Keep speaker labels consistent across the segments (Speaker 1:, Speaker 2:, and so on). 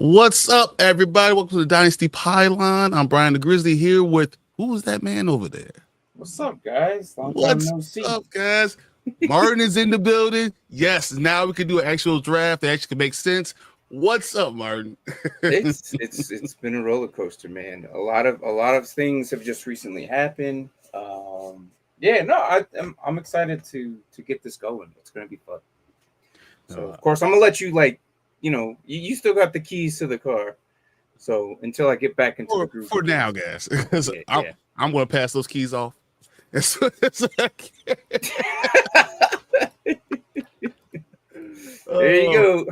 Speaker 1: What's up, everybody? Welcome to the Dynasty Pylon. I'm Brian the Grizzly here with who was that man over there?
Speaker 2: What's up, guys? Long time
Speaker 1: What's
Speaker 2: no see.
Speaker 1: up, guys? Martin is in the building. Yes, now we can do an actual draft that actually can make sense. What's up, Martin?
Speaker 2: It's been a roller coaster, man. A lot of things have just recently happened. I'm excited to get this going. It's gonna be fun. So of course I'm gonna let you you still got the keys to the car. So until I get back into the group
Speaker 1: for now, guys, I'm gonna pass those keys off.
Speaker 2: There you go.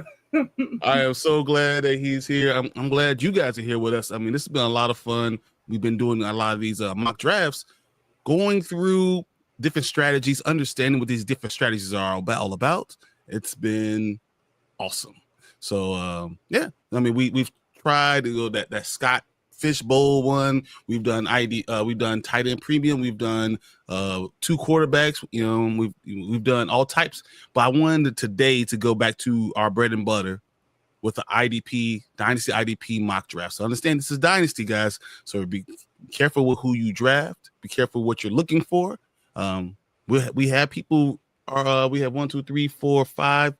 Speaker 1: I am so glad that he's here. I'm glad you guys are here with us. I mean, this has been a lot of fun. We've been doing a lot of these mock drafts, going through different strategies, understanding what these different strategies are all about. It's been awesome. So I mean, we've tried to go that Scott Fishbowl one. We've done we've done tight end premium. We've done 2 quarterbacks. You know, we've done all types. But I wanted today to go back to our bread and butter with the Dynasty IDP mock draft. So understand this is Dynasty, guys. So be careful with who you draft. Be careful what you're looking for. We have people. We have 1, 2, 3, 4, 5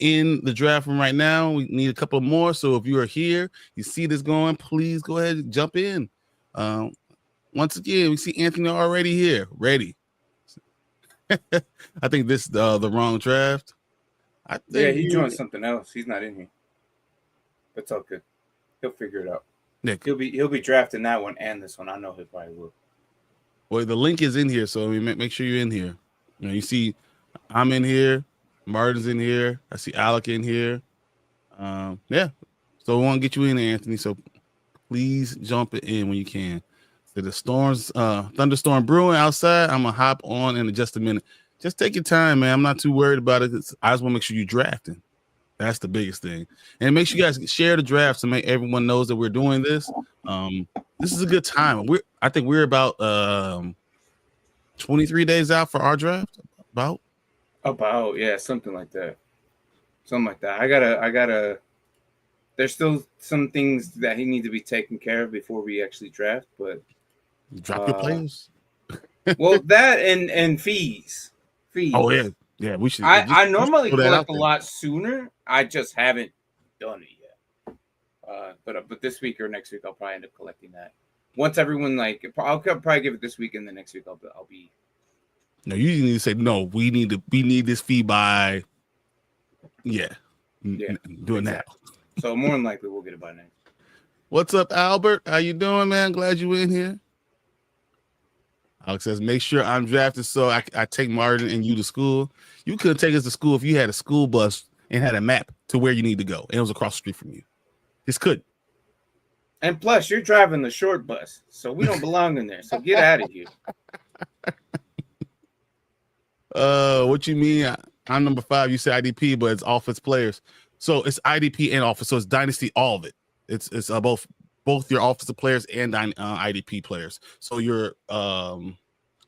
Speaker 1: in the draft room right now. We need a couple more. So if you are here, you see this going, please go ahead and jump in. Once again, we see Anthony already here, ready. I think this is the wrong draft.
Speaker 2: He joined something else. He's not in here. That's all good. He'll figure it out.
Speaker 1: Nick.
Speaker 2: He'll be drafting that one and this one. I know he probably will.
Speaker 1: Well, the link is in here, so make sure you're in here. You know, you see I'm in here. Martin's in here. I see Alec in here. So we want to get you in, Anthony. So please jump in when you can. So the storms, thunderstorm brewing outside. I'm gonna hop on in just a minute. Just take your time, man. I'm not too worried about it. I just want to make sure you're drafting. That's the biggest thing. And make sure you guys share the draft so make everyone knows that we're doing this. This is a good time. I think we're about 23 days out for our draft. About
Speaker 2: something like that. I gotta. There's still some things that he needs to be taken care of before we actually draft, but
Speaker 1: drop your players.
Speaker 2: Well, that and fees.
Speaker 1: Oh yeah. We should.
Speaker 2: I normally collect a lot sooner. I just haven't done it yet. But this week or next week, I'll probably end up collecting that. Once everyone I'll probably give it this week, and the next week I'll be.
Speaker 1: No, you need to say no. We need this fee by. Yeah. Do it now.
Speaker 2: So more than likely we'll get it by next.
Speaker 1: What's up, Albert? How you doing, man? Glad you in here. Alex says, make sure I'm drafted so I take Martin and you to school. You couldn't take us to school if you had a school bus and had a map to where you need to go, and it was across the street from you. Just couldn't.
Speaker 2: And plus, you're driving the short bus, so we don't belong in there. So get out of here.
Speaker 1: What you mean? I'm number 5. You say IDP, but it's offense players. So it's IDP and offense. So it's Dynasty, all of it. It's both your offensive players and IDP players. So you're I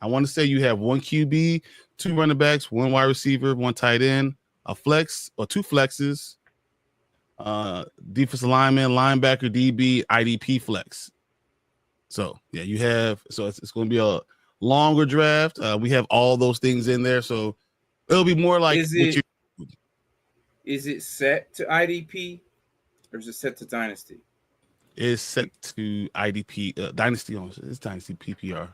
Speaker 1: want to say you have 1 QB, 2 running backs, 1 wide receiver, 1 tight end, a flex or 2 flexes, defensive lineman, linebacker, DB, IDP flex. So yeah, you have. So it's going to be a longer draft. We have all those things in there, so it'll be more like.
Speaker 2: Is it set to IDP or is it set to Dynasty?
Speaker 1: It's set to IDP, Dynasty. It's Dynasty PPR.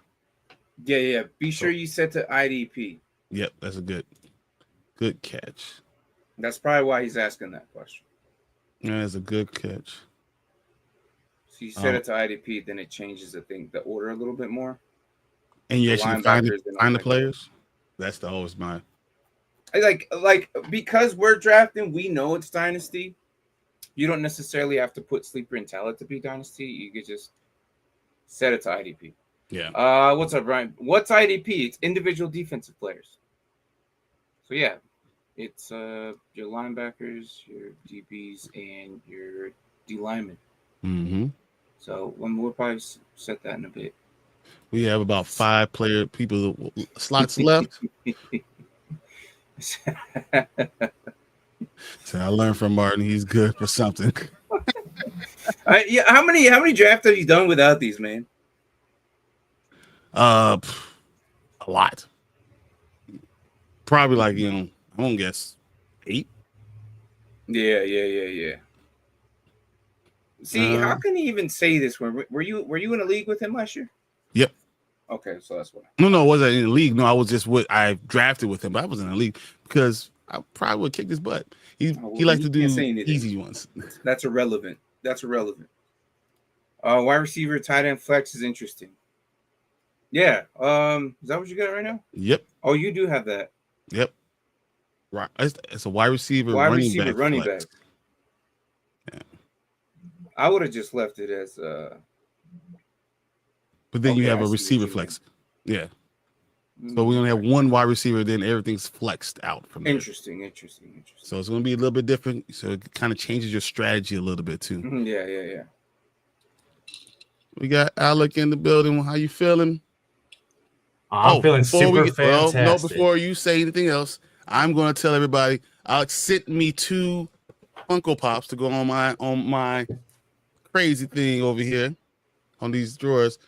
Speaker 2: Yeah. Be sure you set to IDP.
Speaker 1: Yep, that's a good catch.
Speaker 2: That's probably why he's asking that question.
Speaker 1: Yeah, that's a good catch.
Speaker 2: So you set it to IDP, then it changes the order a little bit more.
Speaker 1: And you actually find the players. That's always mine.
Speaker 2: Like because we're drafting, we know it's Dynasty. You don't necessarily have to put sleeper and tell it to be Dynasty. You could just set it to IDP.
Speaker 1: Yeah.
Speaker 2: What's up, Brian? What's IDP? It's individual defensive players. So yeah, it's your linebackers, your DBs, and your D linemen.
Speaker 1: Mm-hmm.
Speaker 2: So we'll probably set that in a bit.
Speaker 1: We have about 5 slots left. So I learned from Martin. He's good for something.
Speaker 2: Yeah, how many drafts have you done without these, man?
Speaker 1: A lot. Probably like, I won't guess 8.
Speaker 2: Yeah. See, how can he even say this? Were you in a league with him last year?
Speaker 1: Yep.
Speaker 2: Okay, so that's what.
Speaker 1: No, I wasn't in the league. No, I was just I drafted with him, but I wasn't in the league because I probably would kick his butt. He likes to do easy ones.
Speaker 2: That's irrelevant. Wide receiver, tight end, flex is interesting. Yeah. Is that what you got right now?
Speaker 1: Yep.
Speaker 2: Oh, you do have that.
Speaker 1: Yep. Right. It's a wide receiver, running back. Yeah.
Speaker 2: I would have just left it as
Speaker 1: but then you have a receiver flex. Yeah. So we only have one wide receiver, then everything's flexed out from there.
Speaker 2: Interesting.
Speaker 1: So it's going to be a little bit different. So it kind of changes your strategy a little bit too.
Speaker 2: Yeah.
Speaker 1: We got Alec in the building. How you feeling?
Speaker 3: I'm feeling super fantastic.
Speaker 1: No, before you say anything else, I'm going to tell everybody, Alex sent me 2 Funko Pops to go on my crazy thing over here on these drawers.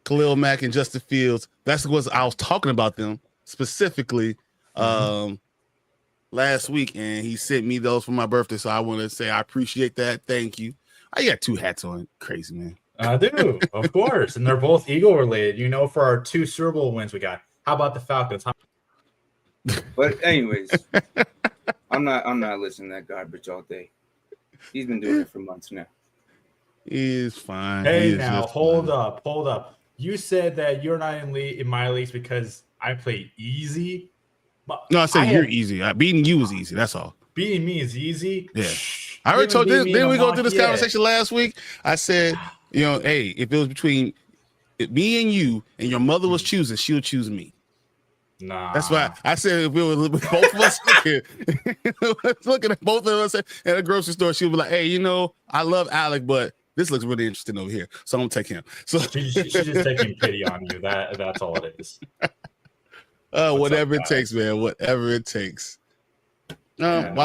Speaker 1: Khalil Mack and Justin Fields. That's what I was talking about them specifically last week, and he sent me those for my birthday. So I want to say I appreciate that. Thank you. I got 2 hats on. Crazy, man.
Speaker 3: I do, of course, and they're both Eagle related. For our 2 Super Bowl wins we got. How about the Falcons?
Speaker 2: But anyways, I'm not listening to that garbage all day. He's been doing it for months now.
Speaker 1: He's fine.
Speaker 3: Hey, now hold up. You said that you're not in my leagues because I play easy.
Speaker 1: No, I said you're easy. Beating you is easy. That's all.
Speaker 3: Beating me is easy.
Speaker 1: Yeah. I already told you. Then we go through this conversation last week. I said, hey, if it was between me and you, and your mother was choosing, she'll choose me.
Speaker 3: Nah.
Speaker 1: That's why I said if it was both of us looking at both of us at a grocery store, she'll be like, hey, I love Alec, but this looks really interesting over here, so I'm gonna take him. So
Speaker 3: she's just taking pity on you. That's all it is.
Speaker 1: Whatever it takes, man. Whatever it takes.
Speaker 3: I'm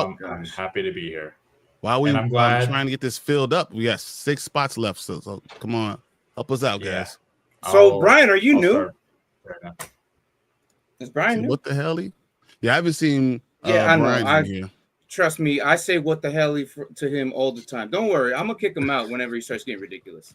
Speaker 3: happy to be here.
Speaker 1: I'm trying to get this filled up. We got 6 spots left, so come on, help us out, guys.
Speaker 2: So Brian, are you new? Is Brian new?
Speaker 1: What the hell? Yeah, I haven't seen.
Speaker 2: I know.
Speaker 1: Brian here.
Speaker 2: Trust me, I say what the hell to him all the time. Don't worry, I'm gonna kick him out whenever he starts getting ridiculous.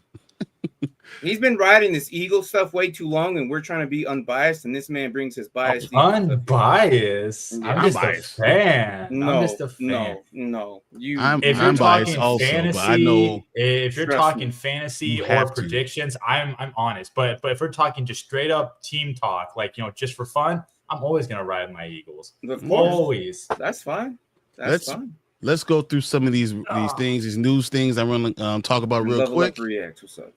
Speaker 2: He's been riding this Eagle stuff way too long, and we're trying to be unbiased, and this man brings his bias.
Speaker 3: Unbiased?
Speaker 2: Yeah.
Speaker 3: I'm just biased. A fan.
Speaker 2: No,
Speaker 3: I'm just a fan.
Speaker 2: No.
Speaker 1: I'm biased also,
Speaker 3: fantasy,
Speaker 1: but I know
Speaker 3: if you're talking fantasy or predictions, I'm honest. But if we're talking just straight up team talk, just for fun, I'm always gonna ride my Eagles.
Speaker 2: Of course.
Speaker 3: Always.
Speaker 2: That's fine. That's fine.
Speaker 1: Let's go through some of these things, these news things I want to talk about real quick.
Speaker 2: What's up?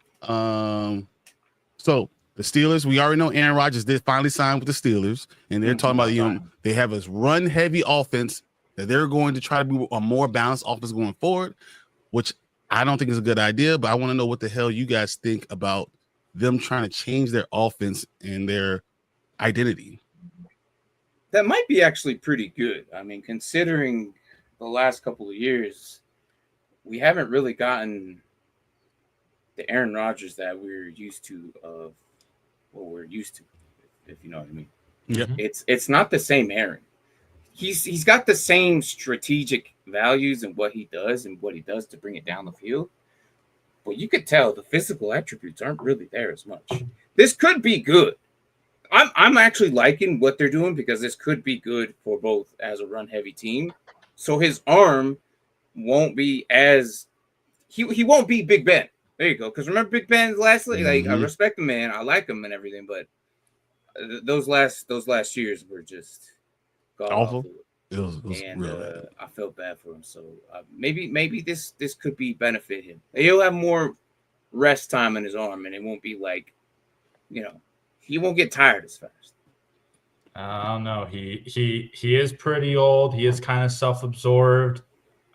Speaker 1: So the Steelers, we already know Aaron Rodgers did finally sign with the Steelers, and they're talking about they have this run heavy offense that they're going to try to be a more balanced offense going forward, which I don't think is a good idea. But I want to know what the hell you guys think about them trying to change their offense and their identity.
Speaker 2: That might be actually pretty good. I mean, considering the last couple of years, we haven't really gotten the Aaron Rodgers that we're used to if you know what I mean.
Speaker 1: Yeah.
Speaker 2: It's not the same Aaron. He's got the same strategic values and what he does to bring it down the field. But you could tell the physical attributes aren't really there as much. This could be good. I'm actually liking what they're doing because this could be good for both as a run heavy team. So his arm won't be as he won't be Big Ben. There you go. Because remember Big Ben's lastly, I respect the man, I like him and everything, but those last years were just
Speaker 1: awful. It was real.
Speaker 2: I felt bad for him. So maybe this could be benefit him. He'll have more rest time in his arm, and it won't be like, he won't get tired as fast.
Speaker 3: I don't know. He is pretty old. He is kind of self-absorbed.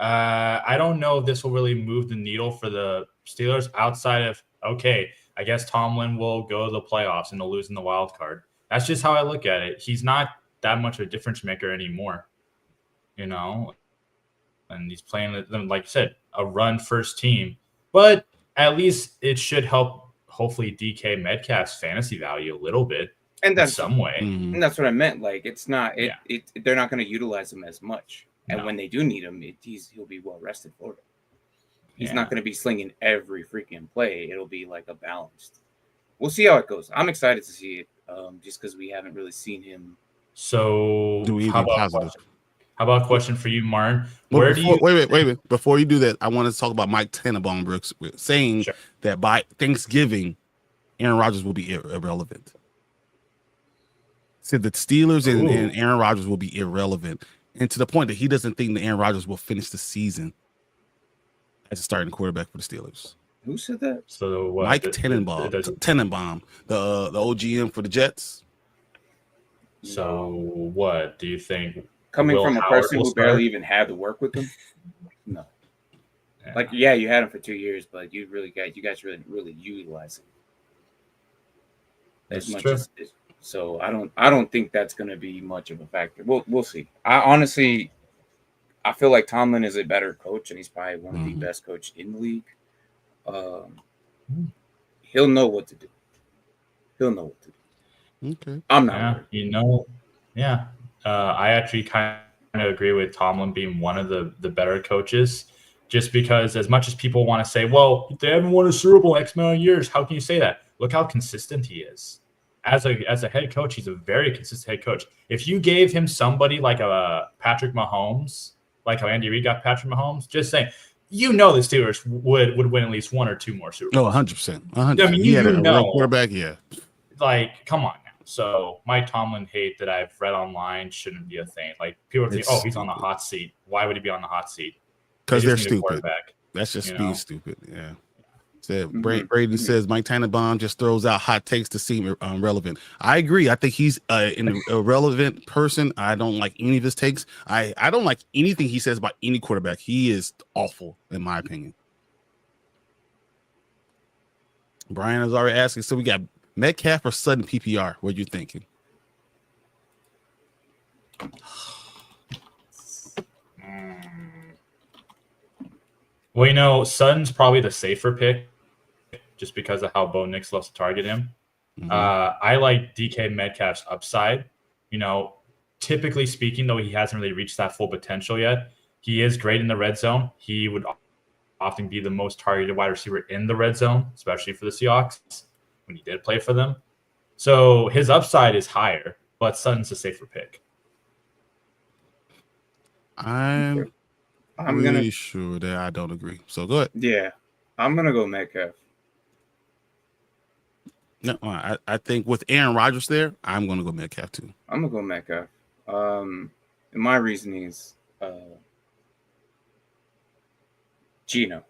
Speaker 3: I don't know if this will really move the needle for the Steelers outside of, okay, I guess Tomlin will go to the playoffs and they'll lose in the wild card. That's just how I look at it. He's not that much of a difference maker anymore, and he's playing, like you said, a run first team. but at least it should help hopefully DK Metcalf's fantasy value a little bit
Speaker 2: and
Speaker 3: in some way.
Speaker 2: And that's what I meant. Like, it's not they're not going to utilize him as much, and when they do need him, he'll be well rested for it. He's not going to be slinging every freaking play. It'll be like a balanced. We'll see how it goes. I'm excited to see it, just because we haven't really seen him.
Speaker 3: So how about a question for you, Martin?
Speaker 1: Wait a minute. Before you do that, I want to talk about Mike Tannenbaum Brooks saying that by Thanksgiving, Aaron Rodgers will be irrelevant. Said the Steelers and Aaron Rodgers will be irrelevant, and to the point that he doesn't think that Aaron Rodgers will finish the season as a starting quarterback for the Steelers.
Speaker 2: Who said that?
Speaker 3: So
Speaker 1: Mike Tannenbaum, the OGM for the Jets.
Speaker 3: So what do you think?
Speaker 2: Coming from a person who barely even had to work with him? No. Yeah. Like, you had him for 2 years, but you guys really utilize him.
Speaker 3: That's true.
Speaker 2: So I don't think that's going to be much of a factor. We'll see. I feel like Tomlin is a better coach, and he's probably one of the best coaches in the league. He'll know what to do.
Speaker 1: Okay.
Speaker 2: I'm not worried.
Speaker 3: I actually kind of agree with Tomlin being one of the better coaches, just because as much as people want to say, well, they haven't won a Super Bowl X amount of years, how can you say that? Look how consistent he is. As a head coach, he's a very consistent head coach. If you gave him somebody like a Patrick Mahomes, like how Andy Reid got Patrick Mahomes, just saying, the Steelers would win at least one or two more Super Bowls.
Speaker 1: 100%.
Speaker 3: I mean,
Speaker 1: he had a real quarterback,
Speaker 3: Like, come on now. So Mike Tomlin hate that I've read online shouldn't be a thing. Like, people think, he's on the hot seat. Why would he be on the hot seat?
Speaker 1: Because they're stupid. That's just being stupid. Yeah. Brady says Mike Tannenbaum just throws out hot takes to seem relevant. I agree. I think he's an irrelevant person. I don't like any of his takes. I don't like anything he says about any quarterback. He is awful, in my opinion. Brian is already asking. So we got Metcalf or Sutton PPR. What are you thinking?
Speaker 3: Well, Sutton's probably the safer pick, just because of how Bo Nix loves to target him. I like DK Metcalf's upside. Typically speaking, though he hasn't really reached that full potential yet, he is great in the red zone. He would often be the most targeted wide receiver in the red zone, especially for the Seahawks when he did play for them. So his upside is higher, but Sutton's a safer pick.
Speaker 1: I'm really sure that I don't agree. So go ahead.
Speaker 2: Yeah, I'm going to go Metcalf.
Speaker 1: No, I think with Aaron Rodgers there, I'm going to go Metcalf too.
Speaker 2: I'm going to go Metcalf. And my reasoning is Geno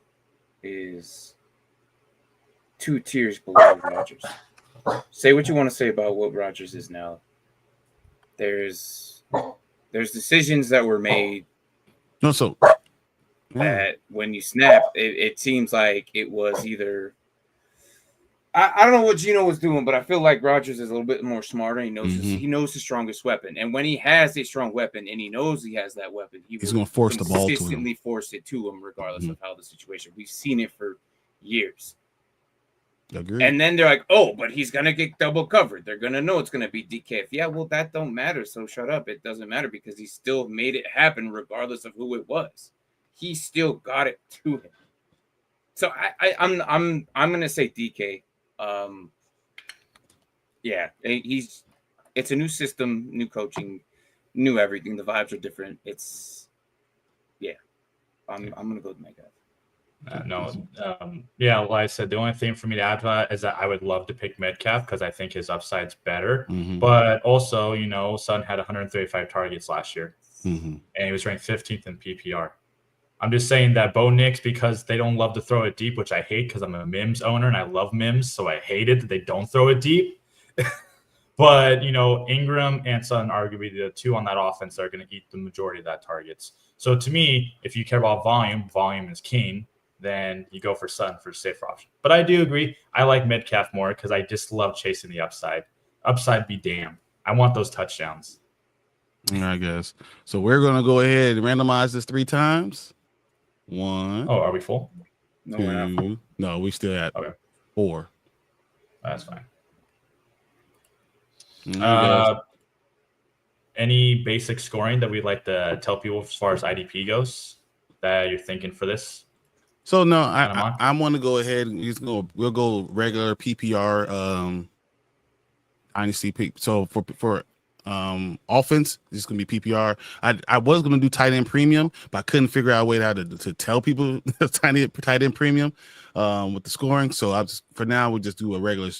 Speaker 2: is 2 tiers below Rodgers. Say what you want to say about what Rodgers is now. There's decisions that were made that when you snap, it seems like it was either I don't know what Geno was doing, but I feel like Rodgers is a little bit more smarter. He knows he knows his strongest weapon, and when he has a strong weapon and he knows he has that weapon, he's going to force the ball to him. Consistently force it to him, regardless of how the situation. We've seen it for years.
Speaker 1: Agreed.
Speaker 2: And then they're like, "Oh, but he's gonna get double covered. They're gonna know it's gonna be DK." Yeah, well, that don't matter. So shut up. It doesn't matter because he still made it happen, regardless of who it was. He still got it to him. So I'm gonna say DK. It's a new system, new coaching, new everything. The vibes are different. I'm gonna go with Metcalf.
Speaker 3: Like I said, the only thing for me to add to that is that I would love to pick Metcalf because I think his upside's better. But also, Sutton had 135 targets last year, and he was ranked 15th in PPR. I'm just saying that Bo Nix, because they don't love to throw it deep, which I hate because I'm a Mims owner and I love Mims, so I hate it that they don't throw it deep. But, Ingram and Sutton are arguably the two on that offense that are going to eat the majority of that targets. So to me, if you care about volume is king, then you go for Sutton for a safer option. But I do agree. I like Metcalf more because I just love chasing the upside. Upside be damned. I want those touchdowns.
Speaker 1: I guess. So we're going to go ahead and randomize this 3 times. 1.
Speaker 3: Oh, are we full?
Speaker 2: No, we're not.
Speaker 1: 2. No, we still at
Speaker 3: Okay.
Speaker 1: 4.
Speaker 3: That's fine.
Speaker 1: Guys.
Speaker 3: Any basic scoring that we'd like to tell people as far as IDP goes that you're thinking for this?
Speaker 1: So no, I want to go ahead and we'll go regular PPR Dynasty pick. So for offense, it's gonna be PPR. I was gonna do tight end premium, but I couldn't figure out a way to tell people tight end premium with the scoring. So for now we'll just do a regular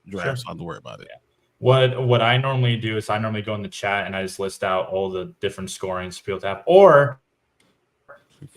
Speaker 1: draft.
Speaker 3: Sure.
Speaker 1: So I don't have to worry about it.
Speaker 3: Yeah. What I normally do is I normally go in the chat and I just list out all the different scorings for people to have, or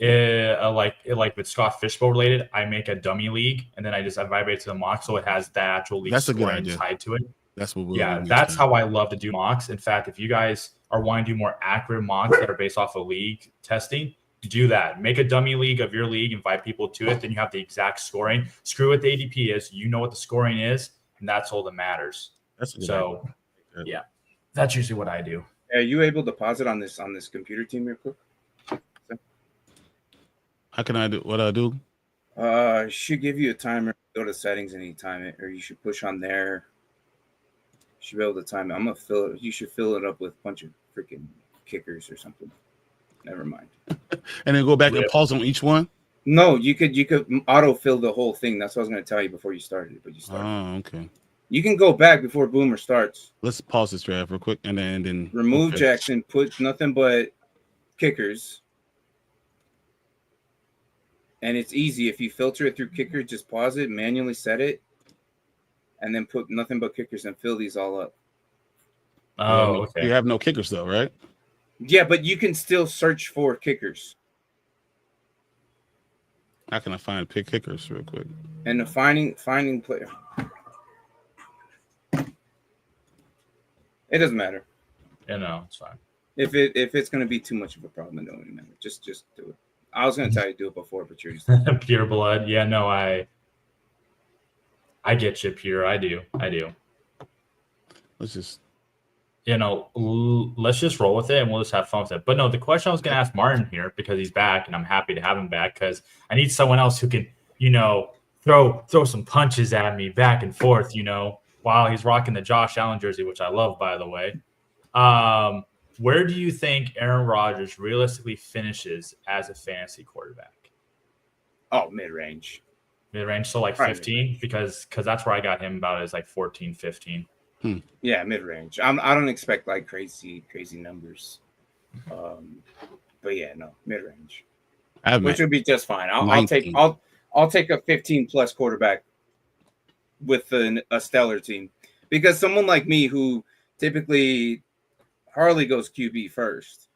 Speaker 3: like with Scott Fishbowl related, I make a dummy league and then I vibrate to the mock so it has the actual league scoring tied to it.
Speaker 1: That's what
Speaker 3: that's how I love to do mocks. In fact, if you guys are wanting to do more accurate mocks that are based off of league testing, do that. Make a dummy league of your league, invite people to it, then you have the exact scoring. Screw what the ADP is, you know what the scoring is, and that's all that matters. So yeah, that's usually what I do.
Speaker 2: Are you able to pause it on this computer team real quick?
Speaker 1: How can I do what I do?
Speaker 2: Should give you a timer. Go to settings and you time it, or you should push on there. You should be able to time it. I'm gonna fill it. You should fill it up with a bunch of freaking kickers or something. Never mind.
Speaker 1: And then go back and pause on each one.
Speaker 2: No, you could auto fill the whole thing. That's what I was gonna tell you before you started it, but you started.
Speaker 1: Oh, okay.
Speaker 2: You can go back before Boomer starts.
Speaker 1: Let's pause this draft real quick and then
Speaker 2: remove Jackson. Put nothing but kickers. And it's easy. If you filter it through kicker, just pause it, manually set it, and then put nothing but kickers and fill these all up.
Speaker 3: Oh, okay.
Speaker 1: You have no kickers though, right?
Speaker 2: Yeah, but you can still search for kickers.
Speaker 1: How can I find kickers real quick?
Speaker 2: And the finding player. It doesn't matter.
Speaker 3: Yeah, no, it's fine.
Speaker 2: If it's gonna be too much of a problem, it don't even matter. Just do it. I was gonna tell you to do it before, but you're just
Speaker 3: pure blood. Yeah, no, I get you, pure. I do.
Speaker 1: Let's just
Speaker 3: let's just roll with it and we'll just have fun with it. But no, the question I was gonna ask Martin here, because he's back and I'm happy to have him back, because I need someone else who can, throw some punches at me back and forth, while he's rocking the Josh Allen jersey, which I love, by the way. Where do you think Aaron Rodgers realistically finishes as a fantasy quarterback?
Speaker 2: Oh, mid-range.
Speaker 3: Mid-range, so like 15? Because that's where I got him about is like 14, 15.
Speaker 2: Yeah, mid-range. I don't expect like crazy numbers. But yeah, no, mid-range. Which would be just fine. I'll take a 15+ quarterback with a stellar team. Because someone like me who typically Harley goes QB first.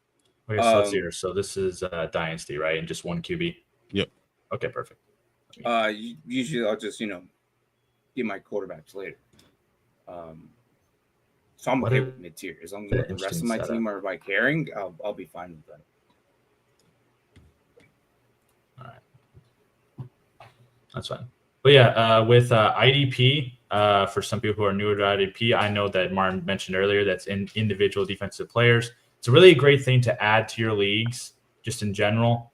Speaker 3: Okay, so let's hear. So this is Dynasty, right? And just one QB?
Speaker 1: Yep.
Speaker 3: Okay, perfect.
Speaker 2: Usually I'll just, get my quarterbacks later. So I'm okay with mid-tier. As long as the rest of my team are like caring, I'll be fine with that.
Speaker 3: All right. That's fine. But yeah, with IDP, for some people who are newer to IDP, I know that Martin mentioned earlier that's in individual defensive players. It's a really great thing to add to your leagues, just in general.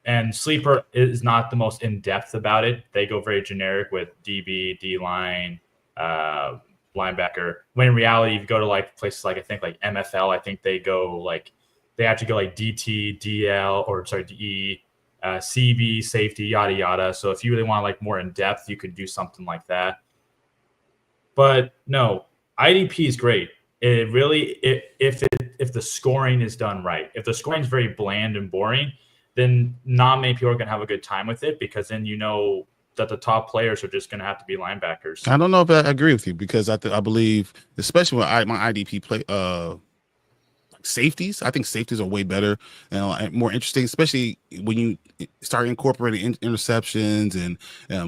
Speaker 3: And Sleeper is not the most in-depth about it. They go very generic with DB, D-line, linebacker. When in reality, if you go to like places like MFL, I think they actually go like DT, DL, DE, CB, safety, yada yada. So if you really want like more in depth, you could do something like that. But no, IDP is great. It really, if the scoring is done right, if the scoring is very bland and boring, then not many people are going to have a good time with it, because then that the top players are just going to have to be linebackers.
Speaker 1: I don't know if I agree with you, because I believe, especially with my IDP play, safeties. I think safeties are way better and more interesting, especially when you start incorporating interceptions and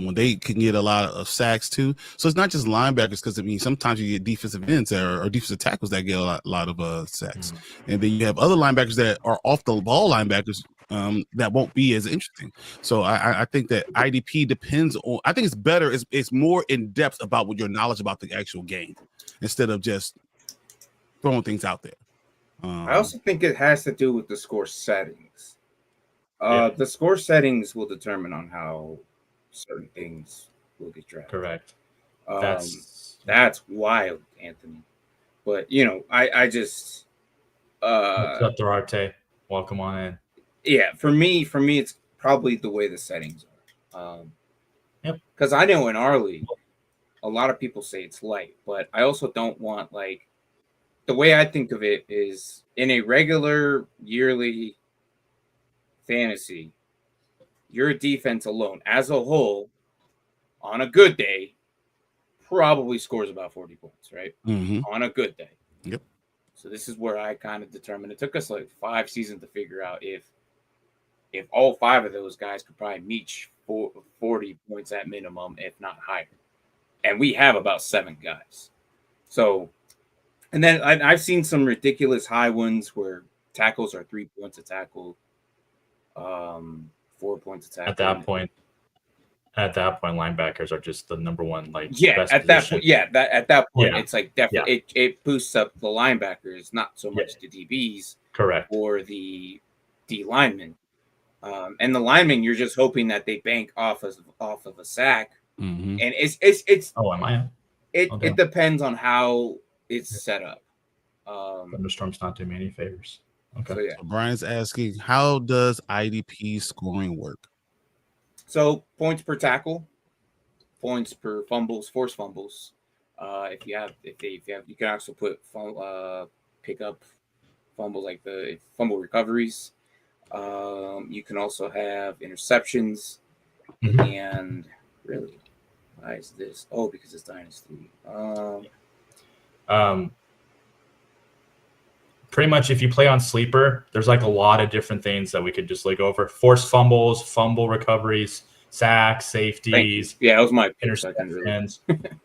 Speaker 1: when they can get a lot of sacks too. So it's not just linebackers, because sometimes you get defensive ends or defensive tackles that get a lot of sacks, and then you have other linebackers that are off the ball linebackers that won't be as interesting. So I think that IDP depends on. I think it's better. It's more in depth about what your knowledge about the actual game, instead of just throwing things out there.
Speaker 2: I also think it has to do with the score settings. The score settings will determine on how certain things will get drafted.
Speaker 3: Correct.
Speaker 2: That's wild, Anthony. But I just
Speaker 3: What's up, Durarte? Welcome on in.
Speaker 2: Yeah, for me, it's probably the way the settings are.
Speaker 3: Yep.
Speaker 2: Because I know in our league, a lot of people say it's light, but I also don't want the way I think of it is in a regular yearly fantasy, your defense alone as a whole on a good day probably scores about 40 points, right?
Speaker 1: Mm-hmm.
Speaker 2: On a good day.
Speaker 1: Yep.
Speaker 2: So this is where I kind of determined. It took us 5 seasons to figure out if all 5 of those guys could probably meet 40 points at minimum, if not higher. And we have about 7 guys. So, and then I've seen some ridiculous high ones where tackles are 3 points a tackle, 4 points a tackle.
Speaker 3: At that point, linebackers are just the number one
Speaker 2: best
Speaker 3: at that point.
Speaker 2: At that point, it's definitely it boosts up the linebackers, not so much the DBs,
Speaker 3: correct,
Speaker 2: or the D linemen. And the linemen, you're just hoping that they bank off of a sack,
Speaker 1: mm-hmm.
Speaker 2: and it's.
Speaker 3: Oh, am I?
Speaker 2: It depends on how it's set up.
Speaker 3: Thunderstorm's not doing me any favors. Okay.
Speaker 2: So,
Speaker 1: So Brian's asking, how does IDP scoring work?
Speaker 2: So points per tackle, points per fumbles, forced fumbles. If you have, you can also put pick up fumbles like the fumble recoveries. You can also have interceptions, and really, why is this? Oh, because it's Dynasty.
Speaker 3: Pretty much, if you play on Sleeper, there's a lot of different things that we could just look over: forced fumbles, fumble recoveries, sacks, safeties.
Speaker 2: Yeah, that was my
Speaker 3: interceptions.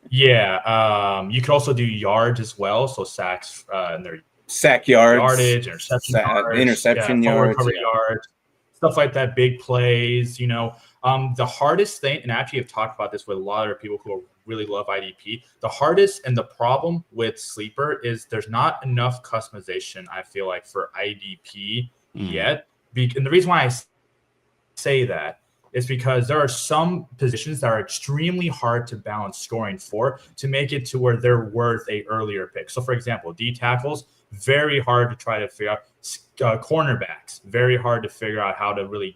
Speaker 3: Yeah, you could also do yards as well. So sacks and their
Speaker 2: sack yards,
Speaker 3: yardage, interception yards, yards, stuff like that. Big plays. The hardest thing, and actually, I've talked about this with a lot of people who really love IDP. The hardest and the problem with Sleeper is there's not enough customization, I feel like, for IDP yet. And the reason why I say that is because there are some positions that are extremely hard to balance scoring for to make it to where they're worth a earlier pick. So, for example, D tackles, very hard to try to figure out. Cornerbacks, very hard to figure out how to really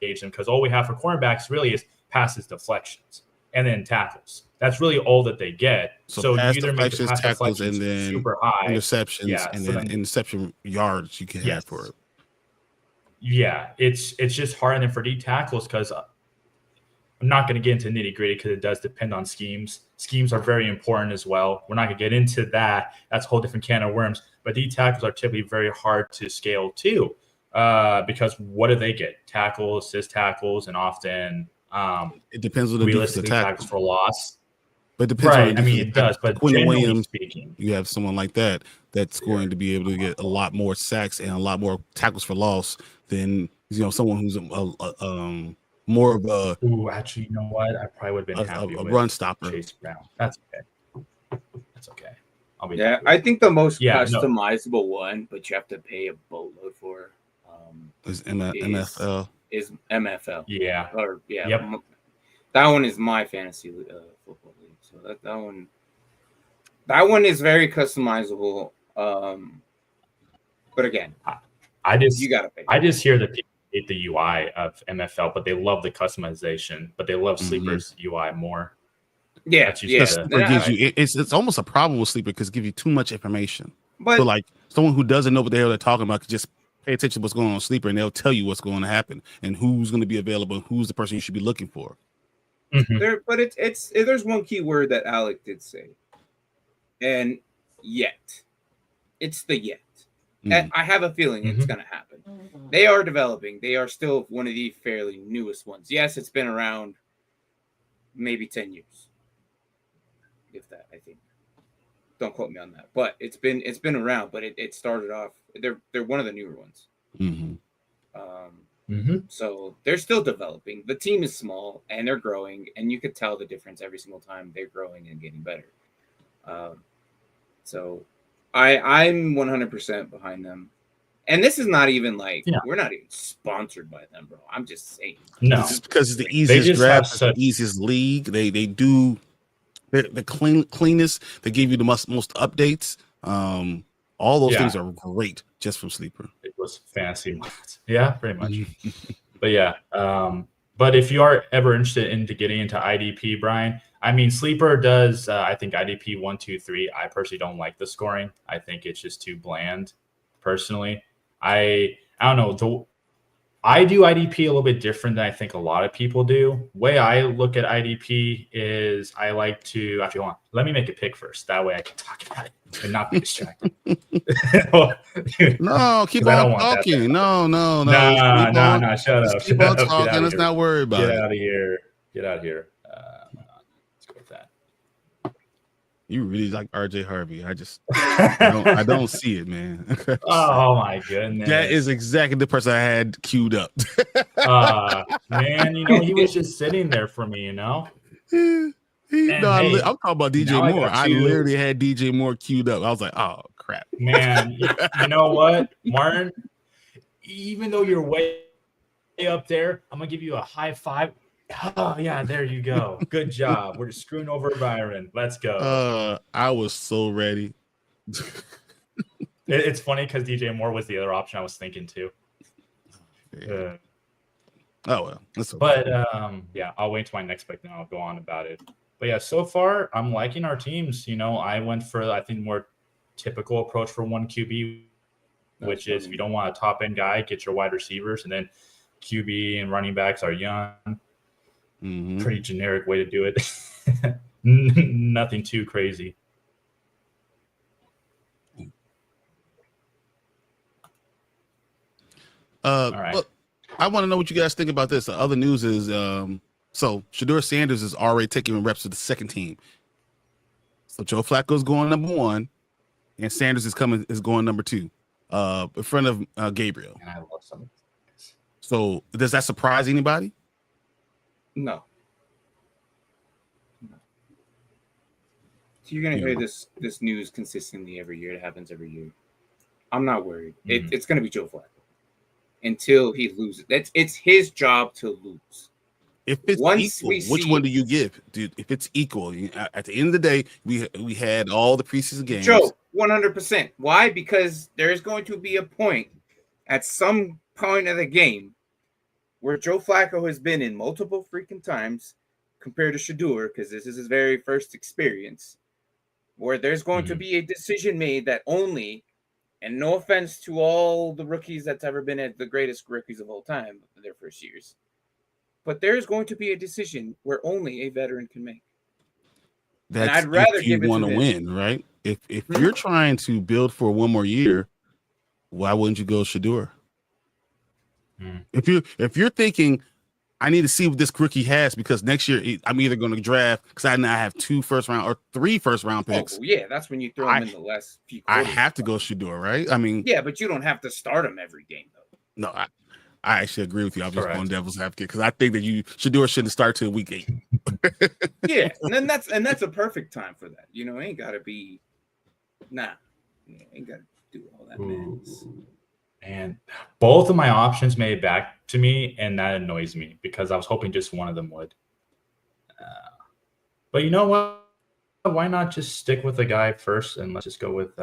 Speaker 3: gauge them, because all we have for cornerbacks really is passes, deflections, and then tackles. That's really all that they get. So you either make the pass
Speaker 1: tackles, and then
Speaker 3: super high,
Speaker 1: interceptions, and then interception yards you can have for it.
Speaker 3: Yeah, it's just hard. And then for D tackles, because I'm not going to get into nitty gritty because it does depend on schemes. Schemes are very important as well. We're not going to get into that. That's a whole different can of worms. But D tackles are typically very hard to scale too, because what do they get? Tackles, assist tackles, and often
Speaker 1: it depends on the
Speaker 3: realistically tackles for loss.
Speaker 1: But it depends on
Speaker 3: it does. But
Speaker 1: Quinn
Speaker 3: generally
Speaker 1: Williams,
Speaker 3: speaking,
Speaker 1: you have someone like that's going to be able to get a lot more sacks and a lot more tackles for loss than someone who's more of a.
Speaker 3: Ooh, actually, you know what? I probably would have been happy with
Speaker 1: run stopper.
Speaker 3: Chase Brown. That's okay. That's okay. I'll be.
Speaker 2: Yeah, I think the most customizable one, but you have to pay a boatload for.
Speaker 1: Is MFL.
Speaker 2: Is MFL.
Speaker 3: Yeah.
Speaker 2: Or yeah.
Speaker 3: Yep.
Speaker 2: That one is my fantasy football league. So that one is very customizable. But again, you gotta pay.
Speaker 3: I just hear that people hate the UI of MFL, but they love the customization, but they love Sleeper's UI more.
Speaker 2: Yeah,
Speaker 1: it's almost a problem with Sleeper because it gives you too much information.
Speaker 2: But
Speaker 1: so someone who doesn't know what the hell they're talking about could just pay attention to what's going on Sleeper, and they'll tell you what's going to happen and who's going to be available and who's the person you should be looking for.
Speaker 2: But there's one key word that Alec did say, and yet, it's the yet. And I have a feeling it's going to happen. They are developing. They are still one of the fairly newest ones. Yes, it's been around maybe 10 years, if that. I think. Don't quote me on that, but it's been around. But it started off. They're one of the newer ones. So they're still developing. The team is small and they're growing, and you could tell the difference every single time they're growing and getting better. So I'm 100% behind them, And this is not even like
Speaker 3: Yeah.
Speaker 2: we're not even sponsored by them, bro. I'm just saying.
Speaker 3: No,
Speaker 1: It's just because it's the
Speaker 3: they
Speaker 1: easiest
Speaker 3: just
Speaker 1: draft,
Speaker 3: have
Speaker 1: it's the easiest league. They do the cleanest. They give you the most updates. All those things are great just from Sleeper.
Speaker 3: It was fantasy mods. Yeah, pretty much. But yeah, but if you are ever interested into getting into IDP, Brian, I mean, Sleeper does, I think IDP 1, 2, 3. I personally don't like the scoring. I think it's just too bland, personally. I don't know. I do IDP a little bit different than I think a lot of people do. Way I look at IDP is I like to actually hold on. Let me make a pick first. That way I can talk about it and not be distracted.
Speaker 1: No, keep on talking. No.
Speaker 3: Nah. Shut up.
Speaker 1: Keep on talking. Let's not worry about it.
Speaker 3: Get out of here. Get out of here. Let's go with that.
Speaker 1: You really like RJ Harvey. I don't see it, man.
Speaker 3: Oh my goodness.
Speaker 1: That is exactly the person I had queued up.
Speaker 3: Man, he was just sitting there for me,
Speaker 1: I'm talking about DJ Moore. I literally had DJ Moore queued up. I was like, oh crap.
Speaker 3: Man, you know what, Martin? Even though you're way up there, I'm gonna give you a high five. Oh yeah, there you go. Good job. We're just screwing over Byron. Let's go.
Speaker 1: I was so ready.
Speaker 3: It's funny because DJ Moore was the other option I was thinking too.
Speaker 1: Oh well, that's okay.
Speaker 3: But yeah, I'll wait till my next pick and I'll go on about it. But yeah, so far I'm liking our teams. I went for I think more typical approach for one QB, which is if you don't want a top end guy, get your wide receivers, and then QB and running backs are young.
Speaker 1: Mm-hmm.
Speaker 3: Pretty generic way to do it. Nothing too crazy.
Speaker 1: All right. Look, I want to know what you guys think about this. The other news is so Shedeur Sanders is already taking reps with the second team. So Joe Flacco is going number 1, and Sanders is going number 2, in front of Gabriel.
Speaker 3: And I love some of this.
Speaker 1: So does that surprise anybody?
Speaker 2: No. So you're gonna hear this news consistently every year. It happens every year. I'm not worried.
Speaker 3: Mm-hmm.
Speaker 2: It's gonna be Joe Flacco until he loses. It's his job to lose.
Speaker 1: If it's equal, which one do you give, dude? If it's equal, at the end of the day, we had all the preseason games.
Speaker 2: Joe, 100%. Why? Because there's going to be a point at some point of the game where Joe Flacco has been in multiple freaking times compared to Shedeur, because this is his very first experience, where there's going to be a decision made that only, and no offense to all the rookies that's ever been at the greatest rookies of all time in their first years, but there's going to be a decision where only a veteran can make.
Speaker 1: That's
Speaker 2: and I'd rather
Speaker 1: if you want to win, right? If you're trying to build for one more year, why wouldn't you go Shedeur? If you're thinking, I need to see what this rookie has because next year I'm either going to draft because I now have 2 first-round or 3 first-round picks.
Speaker 2: Oh, yeah, that's when you throw him in the last few quarters.
Speaker 1: I have to go Shedeur, right? I mean,
Speaker 2: yeah, but you don't have to start him every game though.
Speaker 1: No, I actually agree with you. I'm just going devil's advocate because I think that Shedeur shouldn't start till week 8.
Speaker 2: Yeah, and that's a perfect time for that. Ain't got to be ain't got to do all that madness.
Speaker 3: And both of my options made it back to me, and that annoys me because I was hoping just one of them would. But you know what? Why not just stick with the guy first, and let's just go with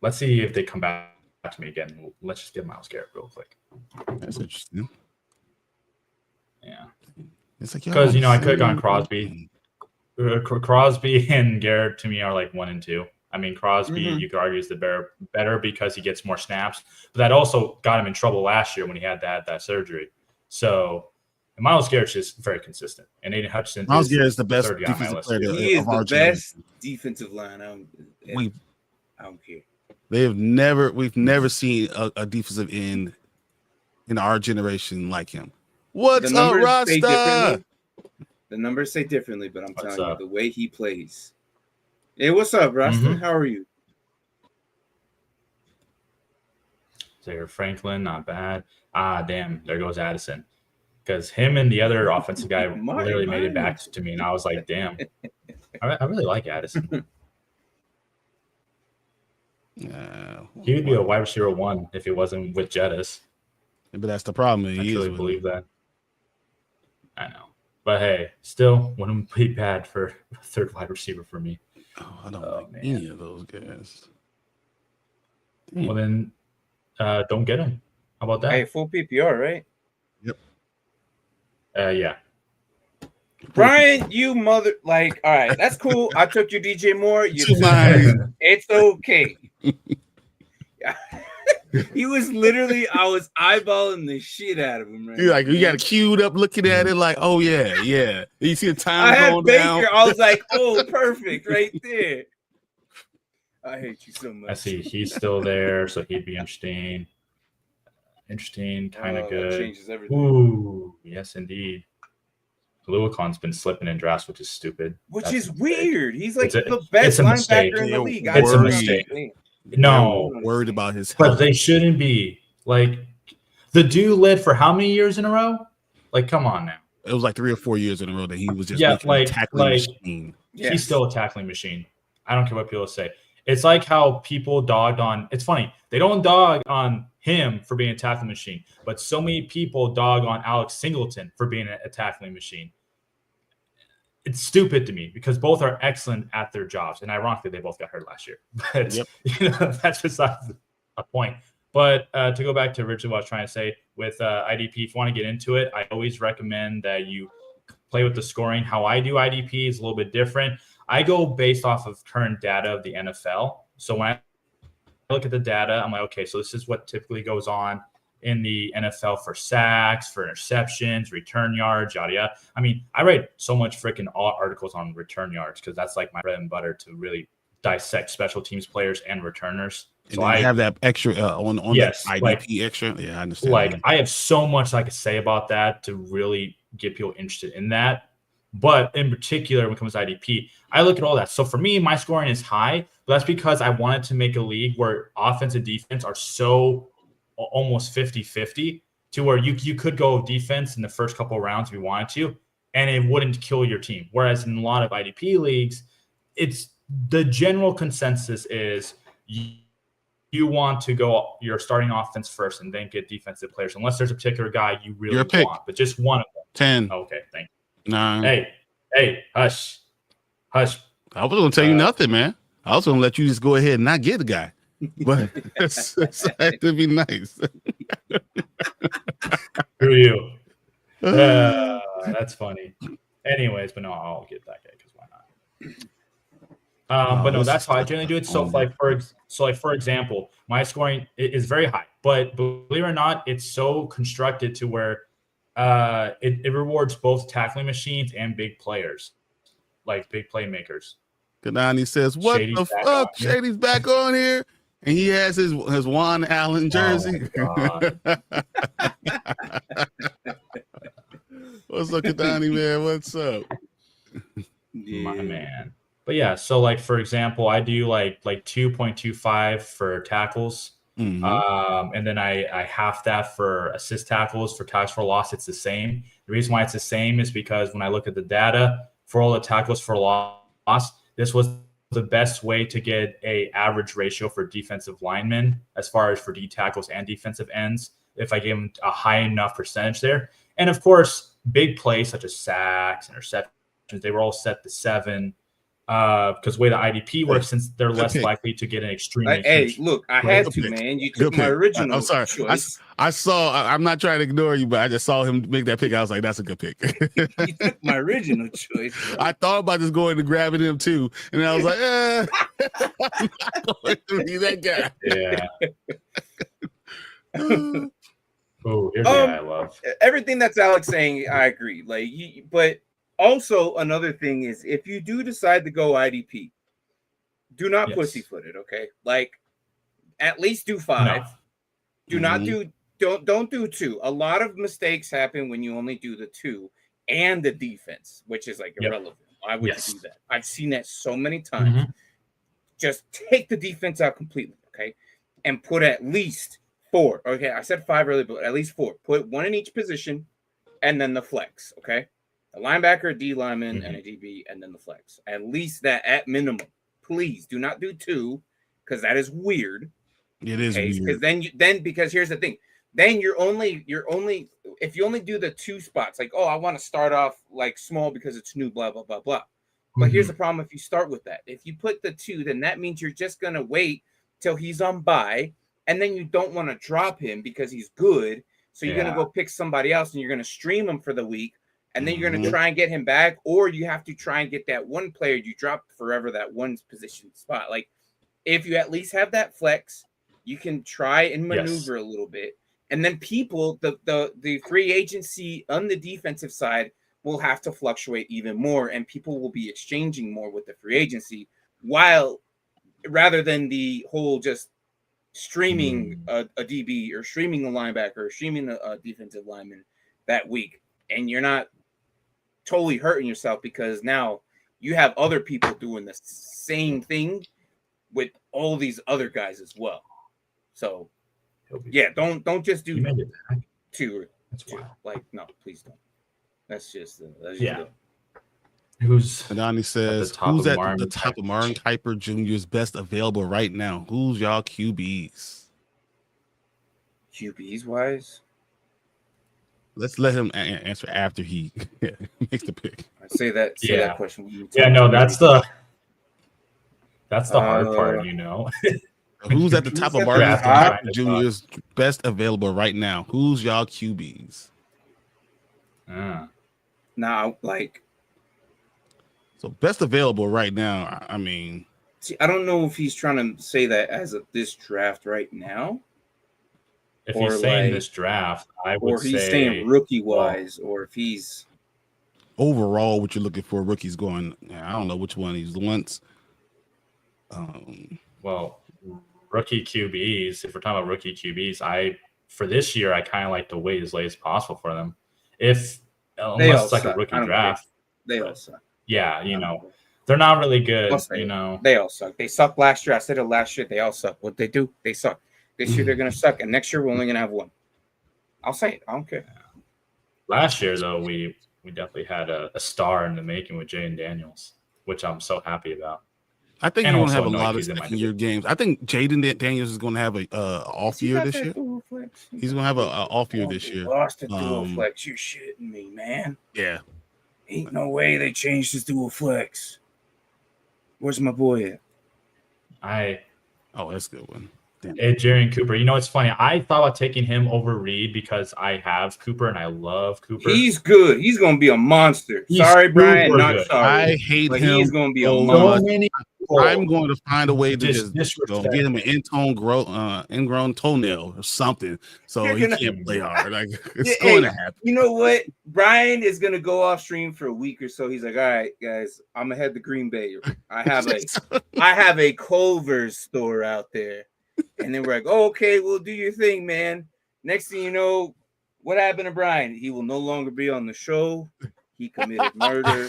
Speaker 3: let's see if they come back to me again. Let's just get Myles Garrett real quick.
Speaker 1: That's interesting.
Speaker 3: Yeah.
Speaker 1: It's like
Speaker 3: because I could have gone Crosby. Crosby and Garrett to me are like 1 and 2. I mean, Crosby, you could argue, is the better because he gets more snaps, but that also got him in trouble last year when he had that surgery. So, Myles Garrett's just very consistent, and Aiden Hutchinson.
Speaker 1: Myles Garrett is the best defensive player.
Speaker 2: He is the best defensive line. I don't care.
Speaker 1: We've never seen a defensive end in our generation like him. What's up, Rasta?
Speaker 2: The numbers say differently, but I'm telling you, the way he plays. Hey, what's up, Rasta? How are you?
Speaker 3: Zaire Franklin, not bad. Damn, there goes Addison. Because him and the other offensive guy literally made it back to me, and I was like, damn. I really like Addison. He would be a wide receiver 1 if he wasn't with Jettis.
Speaker 1: But that's the problem.
Speaker 3: I truly believe that. I know. But hey, still wouldn't be bad for a third wide receiver for me.
Speaker 1: Oh, I don't like any of those guys.
Speaker 3: Damn. Well, then don't get him. How about that?
Speaker 2: Hey, full PPR, right?
Speaker 1: Yep.
Speaker 3: Yeah.
Speaker 2: Brian, you mother, like, all right, that's cool. I took your DJ Moore. It's okay. He was literally, I was eyeballing the shit out of him. Right?
Speaker 1: Like, you got it queued up looking at it like, oh, yeah. You see the time
Speaker 2: I had
Speaker 1: going
Speaker 2: Baker.
Speaker 1: down.
Speaker 2: I was like, oh, perfect right there. I hate you so much.
Speaker 3: I see he's still there, so he'd be interesting. Kind of good.
Speaker 2: That changes everything.
Speaker 3: Ooh, yes, indeed. Luacon's been slipping in drafts, which is stupid.
Speaker 2: Which is weird. He's like the best
Speaker 3: linebacker
Speaker 2: in the league.
Speaker 3: It's a mistake. No,
Speaker 1: worried about his health.
Speaker 3: But they shouldn't be. Like, the dude led for how many years in a row? Like, come on now.
Speaker 1: It was like 3 or 4 years in a row that he was just
Speaker 3: a
Speaker 1: tackling machine.
Speaker 3: Yes. He's still a tackling machine. I don't care what people say. It's like how people dogged on. It's funny. They don't dog on him for being a tackling machine, but so many people dog on Alex Singleton for being a tackling machine. It's stupid to me because both are excellent at their jobs, and ironically, they both got hurt last year. But that's besides a point. But to go back to originally what I was trying to say with IDP, if you want to get into it, I always recommend that you play with the scoring. How I do IDP is a little bit different. I go based off of current data of the NFL. So when I look at the data, I'm like, okay, so this is what typically goes on in the NFL for sacks, for interceptions, return yards, yada, yada. I mean, I write so much freaking articles on return yards because that's like my bread and butter to really dissect special teams players and returners. So I have
Speaker 1: that extra on
Speaker 3: yes,
Speaker 1: the IDP
Speaker 3: like,
Speaker 1: extra. Yeah, I understand.
Speaker 3: Like, I have so much I could say about that to really get people interested in that. But in particular, when it comes to IDP, I look at all that. So for me, my scoring is high, but that's because I wanted to make a league where offense and defense are so almost 50-50 to where you could go defense in the first couple of rounds if you wanted to, and it wouldn't kill your team. Whereas in a lot of IDP leagues, it's the general consensus is you want to go your starting offense first and then get defensive players, unless there's a particular guy you really want, but just one of them.
Speaker 1: 10.
Speaker 3: Okay, thank you.
Speaker 1: 9.
Speaker 3: Hey, hush.
Speaker 1: I was going to tell you nothing, man. I was going to let you just go ahead and not get the guy. But it's to be nice.
Speaker 3: Screw you. That's funny. Anyways, but no, I'll get that guy because why not? But no, that's how I generally do it. So, for example, my scoring is very high, but believe it or not, it's so constructed to where it rewards both tackling machines and big players, like big playmakers.
Speaker 1: Kadani says, "What the fuck? Shady's back on here." And he has his Juan Allen jersey.
Speaker 3: Oh,
Speaker 1: What's up, Kadani, man? What's up?
Speaker 3: My man. But yeah, so like for example, I do like 2.25 for tackles.
Speaker 1: Mm-hmm.
Speaker 3: And then I half that for assist tackles. For tackles for loss, it's the same. The reason why it's the same is because when I look at the data for all the tackles for loss, this was the best way to get a average ratio for defensive linemen as far as for D tackles and defensive ends, if I gave them a high enough percentage there. And of course, big plays such as sacks, interceptions, they were all set to 7 because the way the IDP works, since they're less likely to get an extremely
Speaker 2: huge. Hey, look, I had to, man. You took my original
Speaker 1: I'm sorry.
Speaker 2: choice.
Speaker 1: I saw, I'm not trying to ignore you, but I just saw him make that pick. I was like, that's a good pick.
Speaker 2: You took my original choice. Bro.
Speaker 1: I thought about just going to grabbing him too. And I was like, I'm not going to be that guy.
Speaker 3: Yeah. Oh, here's the guy I love.
Speaker 2: Everything that's Alex saying, I agree. But also another thing is, if you do decide to go IDP, do not pussyfoot it. Okay, like at least do 5. No. Do not do don't do 2. A lot of mistakes happen when you only do the 2 and the defense, which is like irrelevant. Why would you do that? I've seen that so many times. Just take the defense out completely, okay, and put at least 4. Okay, I said 5 earlier, but at least 4. Put 1 in each position, and then the flex. Okay. A linebacker, a D lineman, and a DB, and then the flex. At least that at minimum. Please do not do 2 because that is weird.
Speaker 1: It is weird.
Speaker 2: Because because here's the thing. Then you're only if you only do the 2 spots, like, oh, I want to start off like small because it's new, blah blah blah blah. But here's the problem: if you start with that, if you put the 2, then that means you're just gonna wait till he's on bye, and then you don't want to drop him because he's good. So you're gonna go pick somebody else, and you're gonna stream him for the week, and then you're gonna try and get him back, or you have to try and get that one player you dropped forever, that one position spot. Like, if you at least have that flex, you can try and maneuver a little bit. And then people, the free agency on the defensive side will have to fluctuate even more, and people will be exchanging more with the free agency, rather than the whole just streaming a DB or streaming a linebacker or streaming a defensive lineman that week. And you're not totally hurting yourself because now you have other people doing the same thing with all these other guys as well. So yeah, don't just do 2 or 2. Like, no, please don't. That's just
Speaker 1: Who's Adani says who's at the top of Martin Kuiper Jr.'s best available right now? Who's y'all QBs?
Speaker 2: QBs wise?
Speaker 1: Let's let him answer after he makes the pick.
Speaker 2: I say that question.
Speaker 3: No, that's the hard part, you know.
Speaker 1: Who's at the top of Martin Kuiper Jr.'s best available right now? Who's y'all QBs?
Speaker 2: Now, like,
Speaker 1: so best available right now. I mean,
Speaker 2: see, I don't know if he's trying to say that as of this draft right now.
Speaker 3: If he's saying this draft, I would say,
Speaker 2: or he's saying rookie wise, or if he's
Speaker 1: overall what you're looking for. Rookies going. I don't know which one he's wants.
Speaker 3: Well, rookie QBs. If we're talking about rookie QBs, for this year, I kind of like to wait as late as possible for them. Unless it's like a rookie draft,
Speaker 2: they all suck.
Speaker 3: Yeah, you know, they're not really good. You know,
Speaker 2: they all suck. They sucked last year. I said it last year. They all suck. What they do, they suck. This year they're gonna suck, and next year we're only gonna have one. I'll say it. I don't care.
Speaker 3: Last year though, we definitely had a star in the making with Jaden Daniels, which I'm so happy about.
Speaker 1: I think you're gonna have a lot of second-year games. I think Jaden Daniels is gonna have a off year this year. He's gonna have a off year this year.
Speaker 2: Lost the dual flex. You're shitting me, man.
Speaker 1: Yeah.
Speaker 2: Ain't no way they changed his dual flex. Where's my boy at?
Speaker 1: That's a good one.
Speaker 3: Jarian Cooper. You know, it's funny. I thought about taking him over Reed because I have Cooper and I love Cooper.
Speaker 2: He's good. He's going to be a monster. Sorry, Brian. Not
Speaker 1: good.
Speaker 2: sorry.
Speaker 1: I hate him.
Speaker 2: He's going to be a monster.
Speaker 1: I'm going to find a way to just get him an ingrown toenail or something so he can't play hard. Like, it's going to happen.
Speaker 2: You know what? Brian is going to go off stream for a week or so. He's like, all right, guys, I'm going to head to Green Bay. I have a Culver's store out there. And then we're like, oh, okay, we'll do your thing, man. Next thing you know, what happened to Brian? He will no longer be on the show. He committed murder.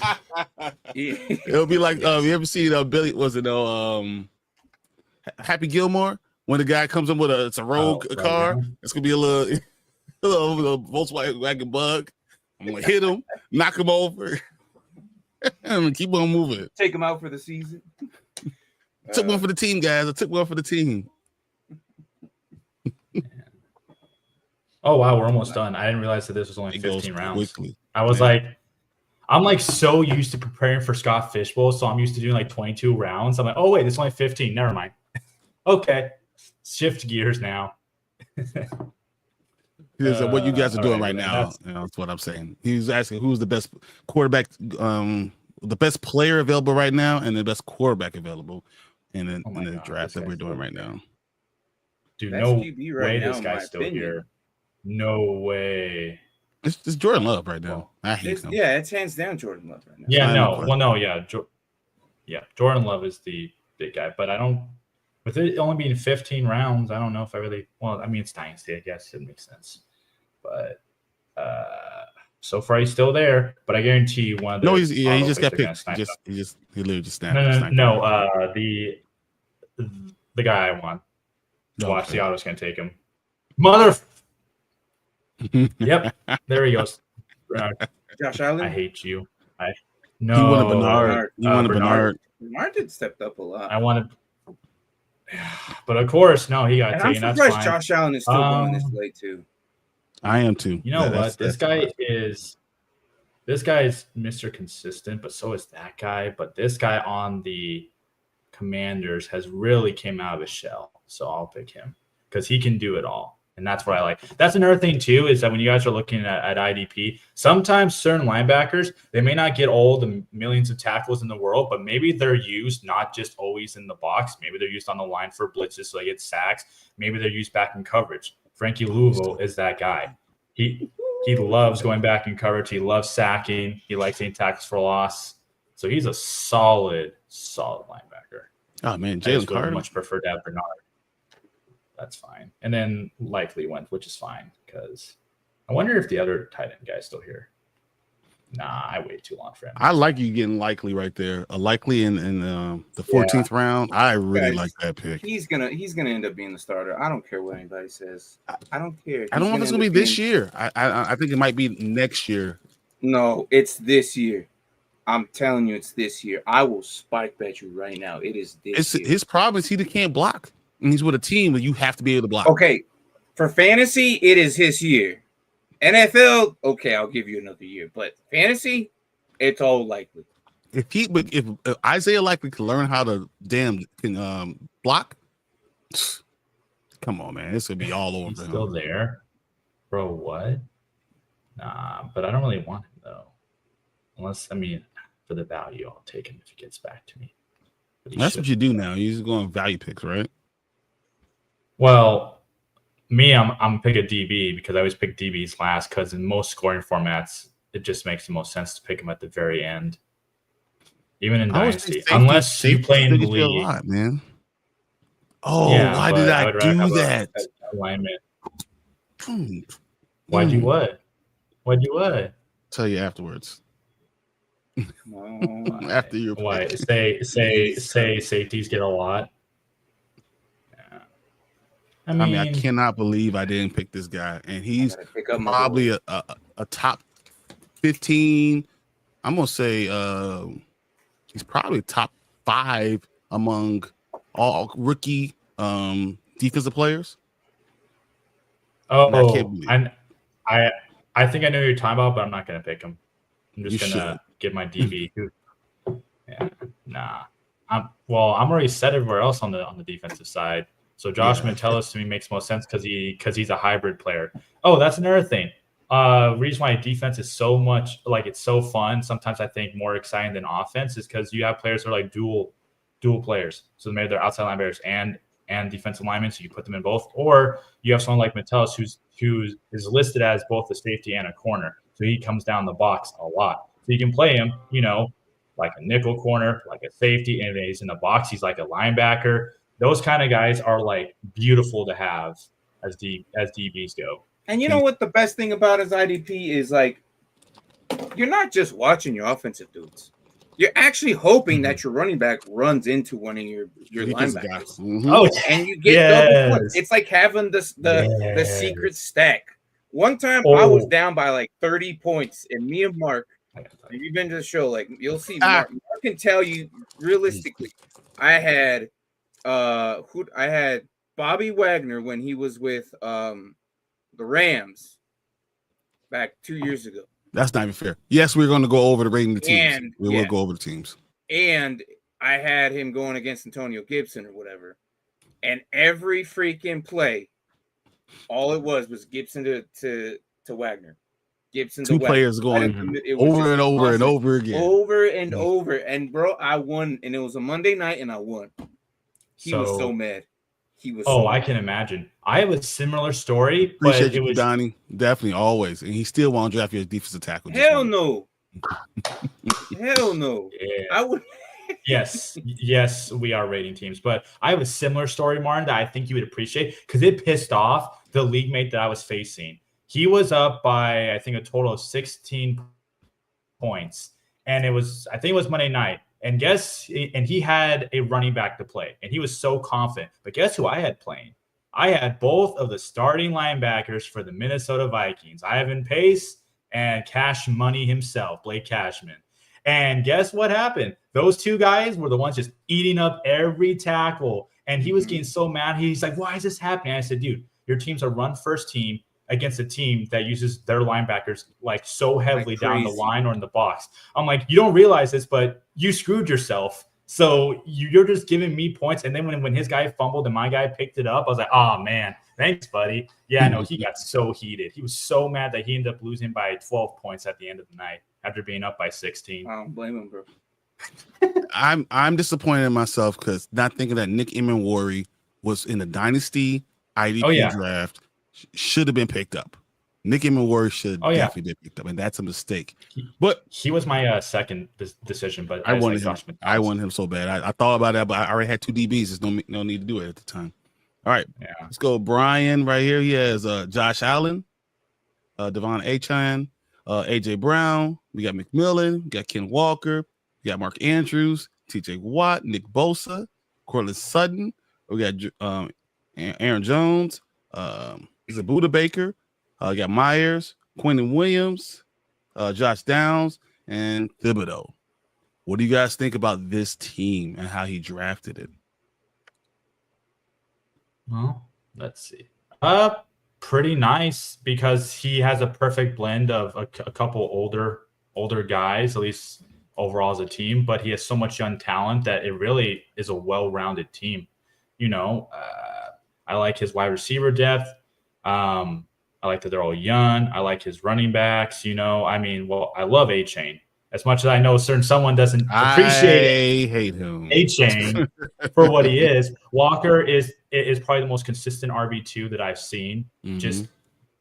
Speaker 1: It'll be like, you ever see Billy, was it Happy Gilmore? When the guy comes in with it's a rogue car, it's going to be a little Volkswagen Bug. I'm going to hit him, knock him over, and keep on moving.
Speaker 2: Take him out for the season.
Speaker 1: Took one for the team, guys. I took one for the team.
Speaker 3: Oh wow, we're almost done. I didn't realize that this was only 15 rounds. I was like, I'm like so used to preparing for Scott Fishbowl, so I'm used to doing like 22 rounds. I'm like, oh wait, it's only 15. Never mind. Okay, shift gears now.
Speaker 1: What you guys are doing right now. That's what I'm saying. He's asking who's the best quarterback, the best player available right now, and the best quarterback available in the draft that we're doing right now.
Speaker 3: Dude, no way this guy's still here. No way.
Speaker 1: It's Jordan Love right now. I hate him.
Speaker 2: Yeah, it's hands down Jordan Love right now.
Speaker 3: Yeah, Jordan Love is the big guy, but I don't. With it only being 15 rounds, I don't know if I really. Well, I mean, it's Dynasty, I guess it makes sense, but so far he's still there. But I guarantee you, one of the
Speaker 1: he just got picked. He literally just snapped.
Speaker 3: No, the guy I want to watch the auto's gonna take him. Mother. Yep, there he goes.
Speaker 2: Josh Allen.
Speaker 3: I hate you.
Speaker 1: He wanted Bernard.
Speaker 2: Bernard did stepped up a lot.
Speaker 3: But of course, no, he got
Speaker 2: And I'm
Speaker 3: taken. That's
Speaker 2: surprised
Speaker 3: fine.
Speaker 2: Josh Allen is still going this late too.
Speaker 1: I am too.
Speaker 3: You know what? This guy is Mr. Consistent, but so is that guy. But this guy on the Commanders has really came out of his shell. So I'll pick him because he can do it all. And that's what I like. That's another thing, too, is that when you guys are looking at IDP, sometimes certain linebackers, they may not get all the millions of tackles in the world, but maybe they're used not just always in the box. Maybe they're used on the line for blitzes so they get sacks. Maybe they're used back in coverage. Frankie Louisville is that guy. He loves going back in coverage. He loves sacking. He likes getting tackles for loss. So he's a solid linebacker.
Speaker 1: Oh, man,
Speaker 3: Jalen
Speaker 1: Carter.
Speaker 3: Would much prefer to have Bernard. That's fine. And then Likely went, which is fine because I wonder if the other tight end guy's still here. Nah, I waited too long for him.
Speaker 1: I like you getting Likely right there. A Likely in the 14th round. I really like that pick.
Speaker 2: He's gonna end up being the starter. I don't care what anybody says. I don't care.
Speaker 1: I don't know if it's gonna be this year. I think it might be next year.
Speaker 2: No, it's this year. I'm telling you, it's this year. I will spike bet you right now. It is this year.
Speaker 1: His problem is he can't block. And he's with a team where you have to be able to block.
Speaker 2: Okay. For fantasy, it is his year. NFL, okay, I'll give you another year. But fantasy, it's all Likely.
Speaker 1: If Isaiah Likely can learn how to block, come on, man. It's gonna be all over.
Speaker 3: He's still there. Bro, what? Nah, but I don't really want him though. Unless, for the value, I'll take him if he gets back to me.
Speaker 1: That's what you do now. You're just going value picks, right?
Speaker 3: Well, me, I'm pick a DB because I always pick DBs last because in most scoring formats, it just makes the most sense to pick them at the very end. Even in Dynasty, unless you play in the league.
Speaker 1: A lot, man. Oh, yeah, why did I do that?
Speaker 3: Alignment. Why'd you what? Why'd you what?
Speaker 1: Tell you afterwards. After your
Speaker 3: why say safeties get a lot. Yeah. I mean,
Speaker 1: I cannot believe I didn't pick this guy, and he's probably a top 15. I'm gonna say he's probably top 5 among all rookie defensive players.
Speaker 3: Oh, I think I know who you're talking about, but I'm not gonna pick him. I'm just gonna get my DB. Yeah, nah. I'm already set everywhere else on the defensive side. So Josh Metellus to me makes most sense because he's a hybrid player. Oh, that's another thing. Reason why defense is so much it's so fun. Sometimes I think more exciting than offense is because you have players that are like dual players. So maybe they're outside linebackers and defensive linemen, so you put them in both. Or you have someone like Metellus who is listed as both a safety and a corner. So he comes down the box a lot. So you can play him, like a nickel corner, like a safety, and he's in the box. He's like a linebacker. Those kind of guys are like beautiful to have as DBs go.
Speaker 2: And you know what the best thing about his IDP is, like, you're not just watching your offensive dudes. You're actually hoping that your running back runs into one of your linebackers.
Speaker 3: Oh,
Speaker 2: and you get double points. It's like having the secret stack. One time I was down by like 30 points, and me and Mark, if you've been to the show, like you'll see Mark can tell you realistically. I had Bobby Wagner when he was with the Rams back 2 years ago.
Speaker 1: That's not even fair. Yes, we're going to go over the rating of the teams.
Speaker 2: And,
Speaker 1: we will go over the teams.
Speaker 2: And I had him going against Antonio Gibson or whatever. And every freaking play, all it was Gibson to Wagner. Gibson to
Speaker 1: Wagner. Players going over and over and over again.
Speaker 2: Over and over. And, bro, I won. And it was a Monday night, and I won. He was so mad. He was.
Speaker 3: I can imagine. I have a similar story.
Speaker 1: Appreciate you, Donnie. Definitely, always. And he still won't draft you as defensive tackle.
Speaker 2: Hell no. Hell no.
Speaker 3: Yeah.
Speaker 2: I would.
Speaker 3: Yes, we are rating teams. But I have a similar story, Martin, that I think you would appreciate because it pissed off the league mate that I was facing. He was up by, I think, a total of 16 points. And I think it was Monday night. And he had a running back to play, and he was so confident. But guess who I had playing? I had both of the starting linebackers for the Minnesota Vikings, Ivan Pace and Cash Money himself, Blake Cashman. And guess what happened? Those two guys were the ones just eating up every tackle. And he was getting so mad. He's like, why is this happening? I said, dude, your team's a run-first team against a team that uses their linebackers like so heavily down the line or in the box. I'm like, you don't realize this, but you screwed yourself. So you're just giving me points. And then when his guy fumbled and my guy picked it up, I was like, oh, man, thanks, buddy. Yeah, no, he got so heated. He was so mad that he ended up losing by 12 points at the end of the night after being up by 16.
Speaker 2: I don't blame him, bro.
Speaker 1: I'm disappointed in myself because not thinking that Nick Emenwari was in the Dynasty IDP draft should have been picked up. Nick Emenwari should definitely be picked up, and that's a mistake. But
Speaker 3: he was my second decision, but
Speaker 1: I wanted him. I wanted him so bad. I thought about that, but I already had 2 DBs. There's no need to do it at the time. All right, let's go. Brian right here. He has Josh Allen, Devon Achane, AJ Brown. We got McMillan. We got Ken Walker. We got Mark Andrews, TJ Watt, Nick Bosa, Cortland Sutton. We got Aaron Jones. Is it Buda Baker? We got Myers, Quentin Williams, Josh Downs, and Thibodeau. What do you guys think about this team and how he drafted it?
Speaker 3: Well, let's see. Pretty nice because he has a perfect blend of a couple older guys, at least overall as a team, but he has so much young talent that it really is a well-rounded team. You know, I like his wide receiver depth. I like that they're all young. I like his running backs. You know, I mean, well, I love A-Chain. As much as I know someone doesn't appreciate
Speaker 1: I hate him.
Speaker 3: A-Chain for what he is. Walker is probably the most consistent RB2 that I've seen.
Speaker 1: Mm-hmm.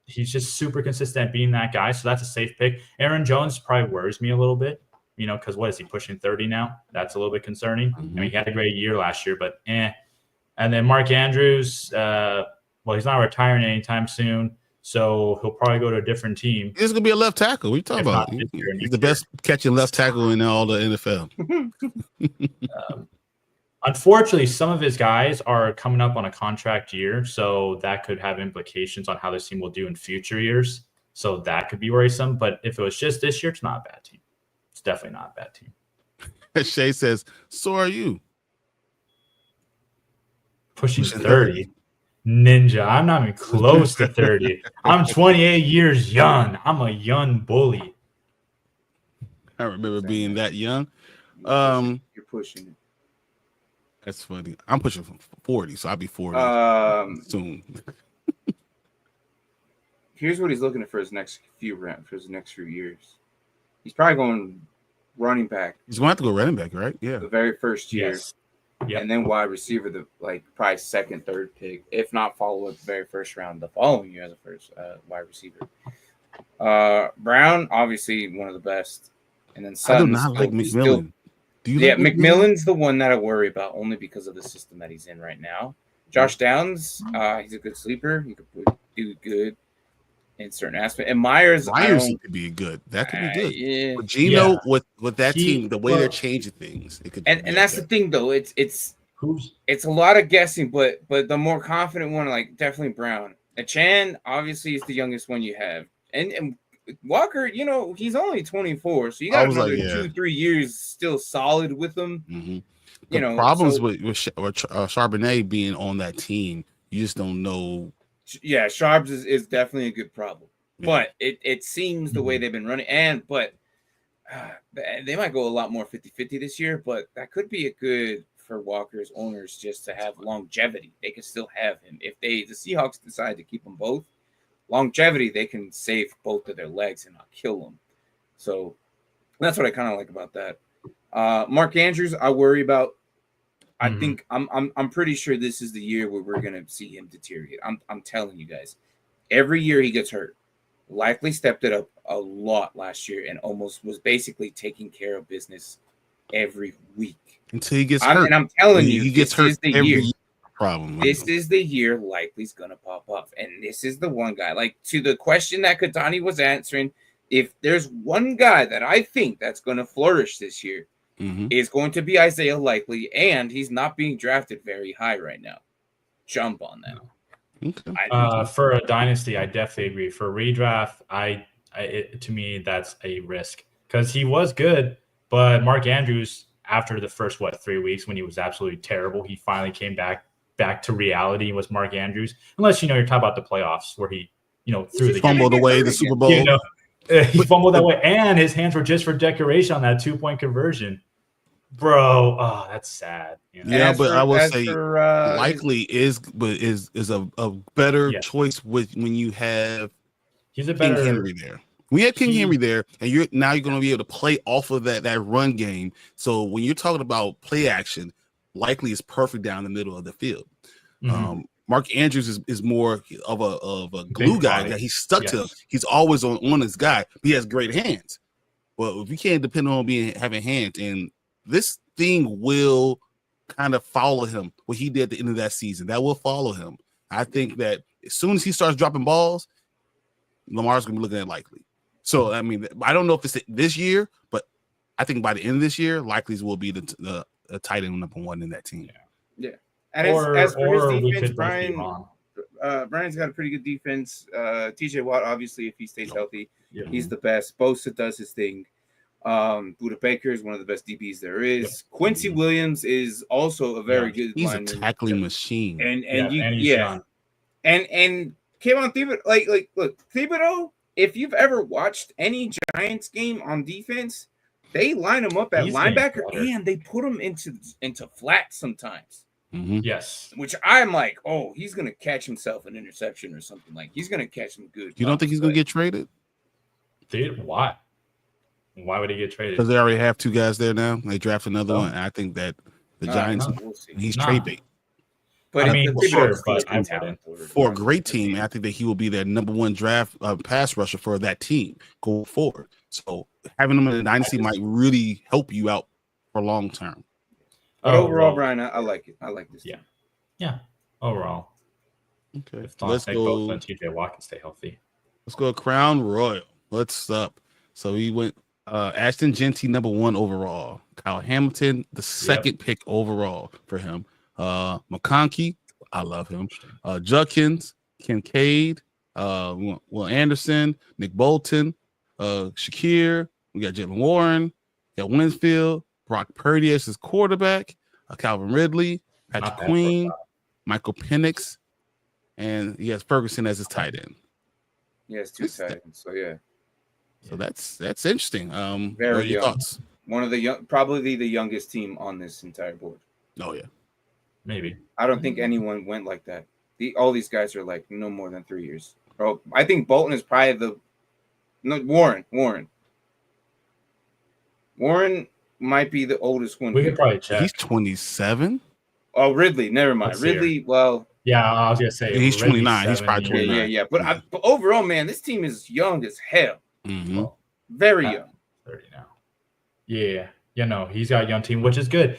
Speaker 3: He's just super consistent at being that guy. So that's a safe pick. Aaron Jones probably worries me a little bit, you know, because what is he pushing 30 now? That's a little bit concerning.
Speaker 1: Mm-hmm.
Speaker 3: I mean, he had a great year last year, but And then Mark Andrews, well, he's not retiring anytime soon. So he'll probably go to a different team.
Speaker 1: He's gonna be a left tackle. What are you talking about? He's the best catching left tackle in all the NFL.
Speaker 3: Unfortunately, some of his guys are coming up on a contract year, so that could have implications on how this team will do in future years. So that could be worrisome. But if it was just this year, it's not a bad team. It's definitely not a bad team.
Speaker 1: Shay says, "So are you."
Speaker 3: Pushing 30. Ninja, I'm not even close to 30. I'm 28 years young. I'm a young bully.
Speaker 1: I remember being that young.
Speaker 2: You're pushing it.
Speaker 1: That's funny. I'm pushing 40, so I'll be 40 soon.
Speaker 2: Here's what he's looking at for his next few years. He's probably going running back.
Speaker 1: He's going to have to go running back, right? Yeah.
Speaker 2: The very first year.
Speaker 3: Yes. Yep.
Speaker 2: And then wide receiver, probably second, third pick, if not follow up the very first round the following year as a first wide receiver. Brown, obviously one of the best. And then Sutton.
Speaker 1: I do not like McMillan. Do you like
Speaker 2: McMillan's the one that I worry about only because of the system that he's in right now. Josh Downs, he's a good sleeper. He could do good in certain aspects. And Myers
Speaker 1: could be good. That could be good.
Speaker 2: Yeah.
Speaker 1: But Gino with that team, the way they're changing things, it could.
Speaker 2: And that's the thing, though. It's a lot of guessing, but the more confident one, like definitely Brown. And Chan obviously is the youngest one you have, and Walker, you know, he's only 24, so you got another 2-3 years still solid with him.
Speaker 1: Mm-hmm. The problems with Charbonnet being on that team, you just don't know.
Speaker 2: Yeah, Sharps is definitely a good problem, but it seems the way they've been running, but they might go a lot more 50-50 this year, but that could be a good for Walker's owners just to have longevity. They can still have him if the Seahawks decide to keep them both. Longevity, they can save both of their legs and not kill them. So that's what I kind of like about that. Mark Andrews, I worry about. I think I'm pretty sure this is the year where we're gonna see him deteriorate. I'm telling you guys, every year he gets hurt. Likely stepped it up a lot last year and almost was basically taking care of business every week
Speaker 1: until he gets hurt.
Speaker 2: And I'm telling you,
Speaker 1: he gets hurt every year. Problem.
Speaker 2: This is the year likely's gonna pop off, and this is the one guy. Like to the question that Katani was answering, if there's one guy that I think that's gonna flourish this year, is going to be Isaiah Likely, and he's not being drafted very high right now. Jump on that.
Speaker 1: Okay.
Speaker 3: For a dynasty, I definitely agree. For a redraft, to me that's a risk because he was good, but Mark Andrews, after the first 3 weeks when he was absolutely terrible, he finally came back back to reality was Mark Andrews, unless you're talking about the playoffs where he threw the
Speaker 1: fumbled away the Super Bowl.
Speaker 3: He fumbled that way, and his hands were just for decoration on that 2-point conversion. Bro, oh, that's sad.
Speaker 1: Yeah, but I will say likely is a better choice when you have King Henry there. We had King Henry there, and you're going to be able to play off of that run game. So when you're talking about play action, likely is perfect down the middle of the field. Mm-hmm. Mark Andrews is more of a glue guy that he's stuck to. He's always on his guy. He has great hands. Well, if you can't depend on having hands, and this thing will kind of follow him, what he did at the end of that season, that will follow him. I think that as soon as he starts dropping balls, Lamar's going to be looking at likely. So, I mean, I don't know if it's this year, but I think by the end of this year, likelies will be the tight end number one in that team.
Speaker 2: Yeah. And as for his defense, Brian's got a pretty good defense. TJ Watt, obviously, if he stays healthy, he's the best. Bosa does his thing. Buda Baker is one of the best DBs there is. Yep. Quincy Williams is also a very good lineman.
Speaker 1: He's a tackling machine.
Speaker 2: And Kayvon Thibodeau, look, Thibodeau, if you've ever watched any Giants game on defense, they line him up at linebacker and they put him into flat sometimes.
Speaker 1: Mm-hmm.
Speaker 3: Yes.
Speaker 2: Which I'm like, oh, he's going to catch himself an interception or something. Like, he's going to catch some good.
Speaker 1: You don't think he's going to get traded?
Speaker 3: Why? Why would he get traded?
Speaker 1: Because they already have two guys there now. They draft another one. And I think that the Giants, he's trade bait.
Speaker 2: But
Speaker 3: I mean,
Speaker 1: for a great team, I think that he will be their number one draft pass rusher for that team going forward. So having him in the Dynasty might really help you out for long term.
Speaker 2: But overall, Brian, I like it. I like this.
Speaker 3: Yeah. Overall.
Speaker 1: Okay.
Speaker 3: Let's go. Let TJ Watt can stay healthy.
Speaker 1: Let's go Crown Royal. What's up? So he went Ashton Genty, number 1 overall. Kyle Hamilton, the second pick overall for him. McConkey, I love him. Judkins, Kincaid, Will Anderson, Nick Bolton, Shakir. We got Jalen Warren, got Winfield, Brock Purdy as his quarterback, Calvin Ridley, Patrick Queen, Michael Penix, and he has Ferguson as his tight end.
Speaker 2: He has 2 tight ends, so yeah.
Speaker 1: So that's interesting.
Speaker 2: Very young.
Speaker 1: Thoughts?
Speaker 2: One of the probably the youngest team on this entire board.
Speaker 1: Oh yeah,
Speaker 3: maybe.
Speaker 2: I don't think anyone went like that. All these guys are like no more than 3 years. Bro, I think Bolton is probably Warren might be the oldest one.
Speaker 3: We could probably check.
Speaker 1: He's 27.
Speaker 2: Oh, Ridley. Never mind. Ridley. Well.
Speaker 3: Yeah, I was gonna say
Speaker 1: he's 29. He's probably 29.
Speaker 2: Yeah. But overall, man, this team is young as hell.
Speaker 1: Mm-hmm.
Speaker 2: Well, very young.
Speaker 3: 30 now. Yeah. He's got a young team, which is good.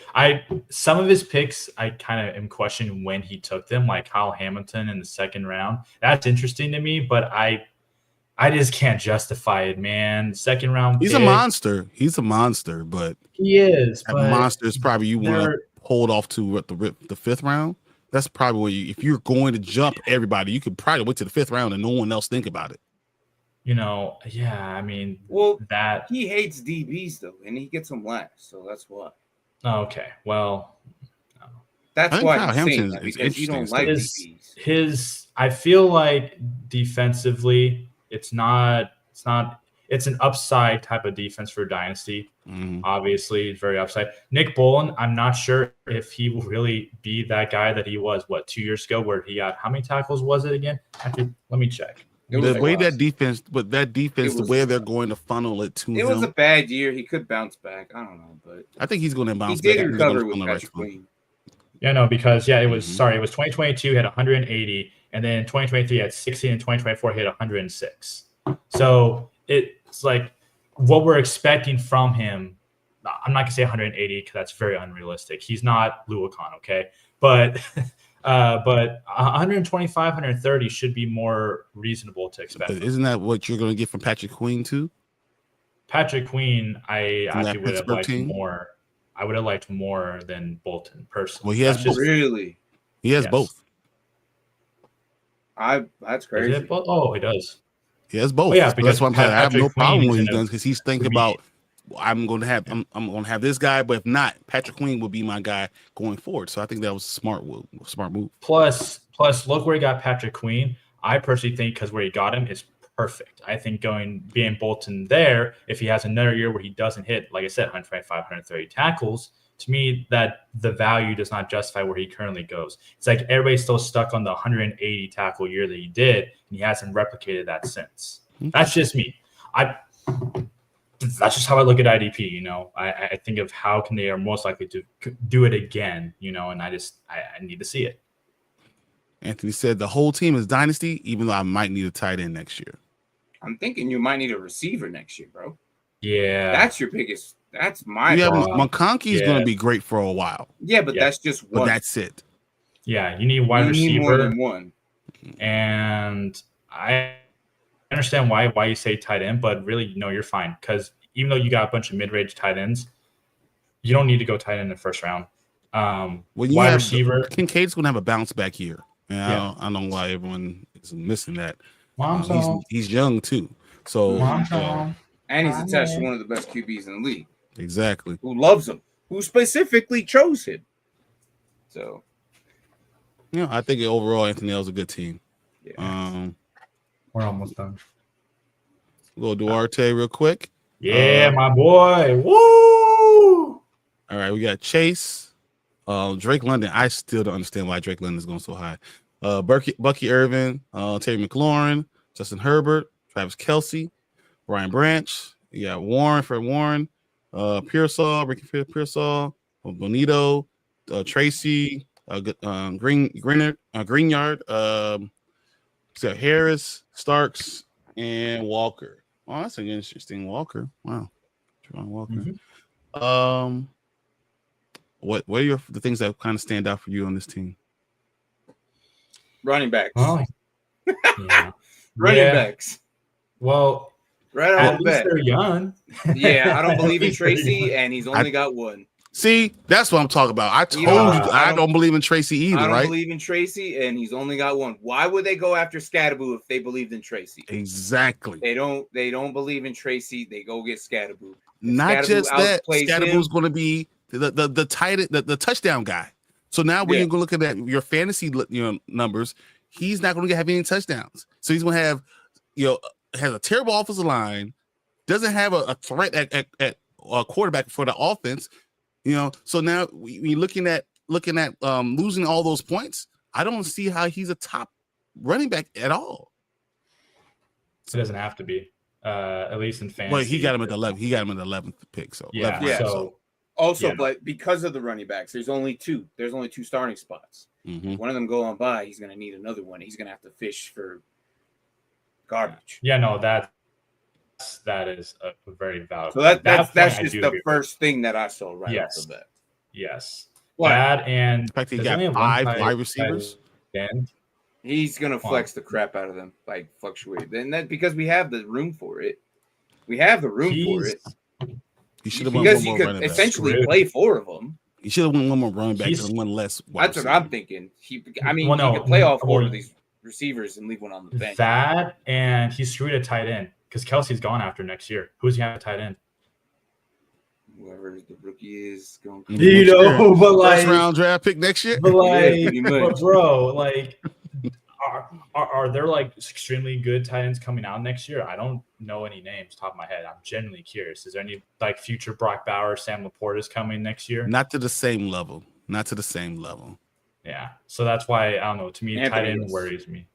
Speaker 3: Some of his picks, I kind of am questioning when he took them, like Kyle Hamilton in the second round. That's interesting to me, but I just can't justify it, man. Second round.
Speaker 1: He's a monster. He's a monster, but
Speaker 3: he is.
Speaker 1: That monster is probably you want to hold off to the 5th round. That's probably where if you're going to jump everybody, you could probably wait to the 5th round and no one else think about it.
Speaker 3: I mean, that
Speaker 2: he hates DBs though, and he gets them last, so that's why.
Speaker 3: Okay, well,
Speaker 2: that's why I'm saying that, because you don't like
Speaker 3: DBs. I feel like defensively, it's an upside type of defense for Dynasty.
Speaker 1: Mm-hmm.
Speaker 3: Obviously, it's very upside. Nick Bolton, I'm not sure if he will really be that guy that he was 2 years ago, where he got how many tackles was it again? Let me check.
Speaker 1: The way that defense, the way they're going to funnel it to him.
Speaker 2: It was a bad year. He could bounce back. I don't know, but
Speaker 1: I think he's going to bounce back.
Speaker 2: He did recover with Patrick Queen.
Speaker 3: Yeah, no, because it was 2022 he had 180, and then 2023 had 60, and 2024 hit 106. So it's like what we're expecting from him. I'm not gonna say 180 because that's very unrealistic. He's not Luakan, okay, but 125, 130 should be more reasonable to expect.
Speaker 1: Isn't that what you're going to get from Patrick Queen too?
Speaker 3: Patrick Queen, I actually would have liked more. I would have liked more than Bolton personally.
Speaker 1: Well, he has both.
Speaker 2: Really?
Speaker 1: He has both.
Speaker 2: That's crazy.
Speaker 3: Oh, he does.
Speaker 1: He has both.
Speaker 3: Well, yeah, because
Speaker 1: that's why I'm saying I have no problem with he does, because he's thinking about I'm going to have this guy, but if not, Patrick Queen will be my guy going forward. So I think that was a smart move.
Speaker 3: Plus, look where he got Patrick Queen. I personally think because where he got him is perfect. I think being Bolton there, if he has another year where he doesn't hit, like I said, 125, 130 tackles, to me, that the value does not justify where he currently goes. It's like everybody's still stuck on the 180 tackle year that he did, and he hasn't replicated that since. That's just me. That's just how I look at IDP. You know, I think of how can they are most likely to do it again. You know, and I need to see it.
Speaker 1: Anthony said the whole team is dynasty, even though I might need a tight end next year.
Speaker 2: I'm thinking you might need a receiver next year, bro.
Speaker 3: Yeah,
Speaker 2: that's your biggest. That's my.
Speaker 1: Yeah, McConkey is going to be great for a while.
Speaker 2: Yeah, but that's just one.
Speaker 1: But that's it.
Speaker 3: Yeah, you need wide receiver.
Speaker 2: Need more than one.
Speaker 3: And I understand why you say tight end, but really, no, you're fine because even though you got a bunch of mid-range tight ends, you don't need to go tight end in the first round. Wide receiver,
Speaker 1: Kincaid's going to have a bounce back year. I don't know why everyone is missing that. He's young too, so
Speaker 2: and he's attached to one of the best QBs in the league.
Speaker 1: Exactly.
Speaker 2: Who loves him? Who specifically chose him? So,
Speaker 1: I think overall Anthony L's a good team.
Speaker 2: Yeah.
Speaker 3: We're almost done.
Speaker 1: We'll go Duarte real quick.
Speaker 3: Yeah, my boy. Woo!
Speaker 1: All right, we got Chase, Drake London. I still don't understand why Drake London is going so high. Bucky Irvin, Terry McLaurin, Justin Herbert, Travis Kelce, Brian Branch. You got Fred Warren, Pearsall, Ricky Pearsall, Bonito, Tracy, Greenyard, Harris, Starks, and Walker. Oh, that's an interesting Walker. Wow, Javon Walker.
Speaker 3: Mm-hmm.
Speaker 1: What are the things that kind of stand out for you on this team?
Speaker 2: Running backs.
Speaker 3: Oh, yeah.
Speaker 2: Running backs.
Speaker 3: Well,
Speaker 2: right off the bat,
Speaker 3: they're young.
Speaker 2: Yeah, I don't believe in Tracy, and he's only got one.
Speaker 1: See, that's what I'm talking about. I told you I don't believe in Tracy either, right?
Speaker 2: I don't believe in Tracy, and he's only got one. Why would they go after Scatterboo if they believed in Tracy?
Speaker 1: Exactly.
Speaker 2: They don't believe in Tracy. They go get Scatterboo.
Speaker 1: Not just that. Scatterboo's going to be the touchdown guy. So now when you go look at your fantasy numbers, he's not going to have any touchdowns. So he's going to have has a terrible offensive line, doesn't have a threat at a quarterback for the offense. So now we looking at losing all those points. I don't see how he's a top running back at all.
Speaker 3: It doesn't have to be, at least in fantasy.
Speaker 1: Well, he got him at the 11th. He got him at the 11th pick. So
Speaker 2: but because of the running backs, there's only two. There's only two starting spots.
Speaker 1: Mm-hmm.
Speaker 2: One of them go on by, he's going to need another one. He's going to have to fish for garbage.
Speaker 3: Yeah, no, that is a very valid.
Speaker 2: So that's just the first thing that I saw right off the bat.
Speaker 3: Yes.
Speaker 2: What?
Speaker 3: That and
Speaker 1: in fact, he got 5 wide receivers.
Speaker 2: He's gonna flex the crap out of them, like fluctuate. And that because we have the room for it. We have the room for it.
Speaker 1: He should have won one more running back.
Speaker 2: Essentially play 4 of them.
Speaker 1: He should have won one more running back and one less.
Speaker 2: That's what I'm thinking. He could play all 4 of these receivers and leave one on the bench.
Speaker 3: That and he screwed a tight end because Kelsey's gone after next year. Who's he have a tight end?
Speaker 2: Whoever the rookie is going.
Speaker 3: But like
Speaker 1: first round draft pick next year.
Speaker 3: But like, but bro, like, are there like extremely good tight ends coming out next year? I don't know any names top of my head. I'm genuinely curious. Is there any like future Brock Bowers, Sam Laporta is coming next year?
Speaker 1: Not to the same level.
Speaker 3: Yeah. So that's why I don't know. To me, tight end worries me.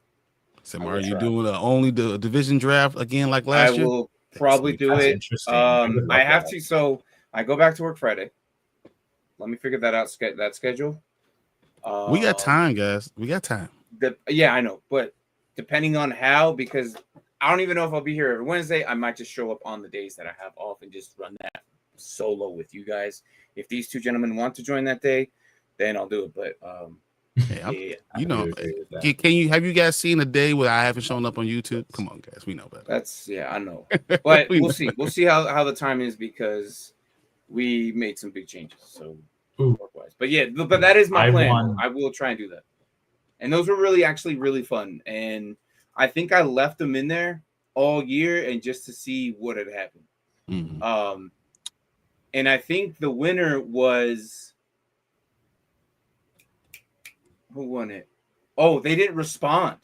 Speaker 1: So are you doing only the division draft again like last year?
Speaker 2: I will probably do it. I have to. So I go back to work Friday. Let me figure that out. That schedule.
Speaker 1: We got time, guys. We got time.
Speaker 2: Yeah, I know, but depending on how, because I don't even know if I'll be here every Wednesday. I might just show up on the days that I have off and just run that solo with you guys. If these two gentlemen want to join that day, then I'll do it. But have you guys seen a day where I haven't shown up on YouTube? Come on, guys, we know better. I know, but we'll see. We'll see how the time is because we made some big changes. So work-wise, but that is my plan. I will try and do that. And those were really fun. And I think I left them in there all year and just to see what had happened.
Speaker 1: Mm-hmm.
Speaker 2: And I think the winner was who won it? Oh, they didn't respond.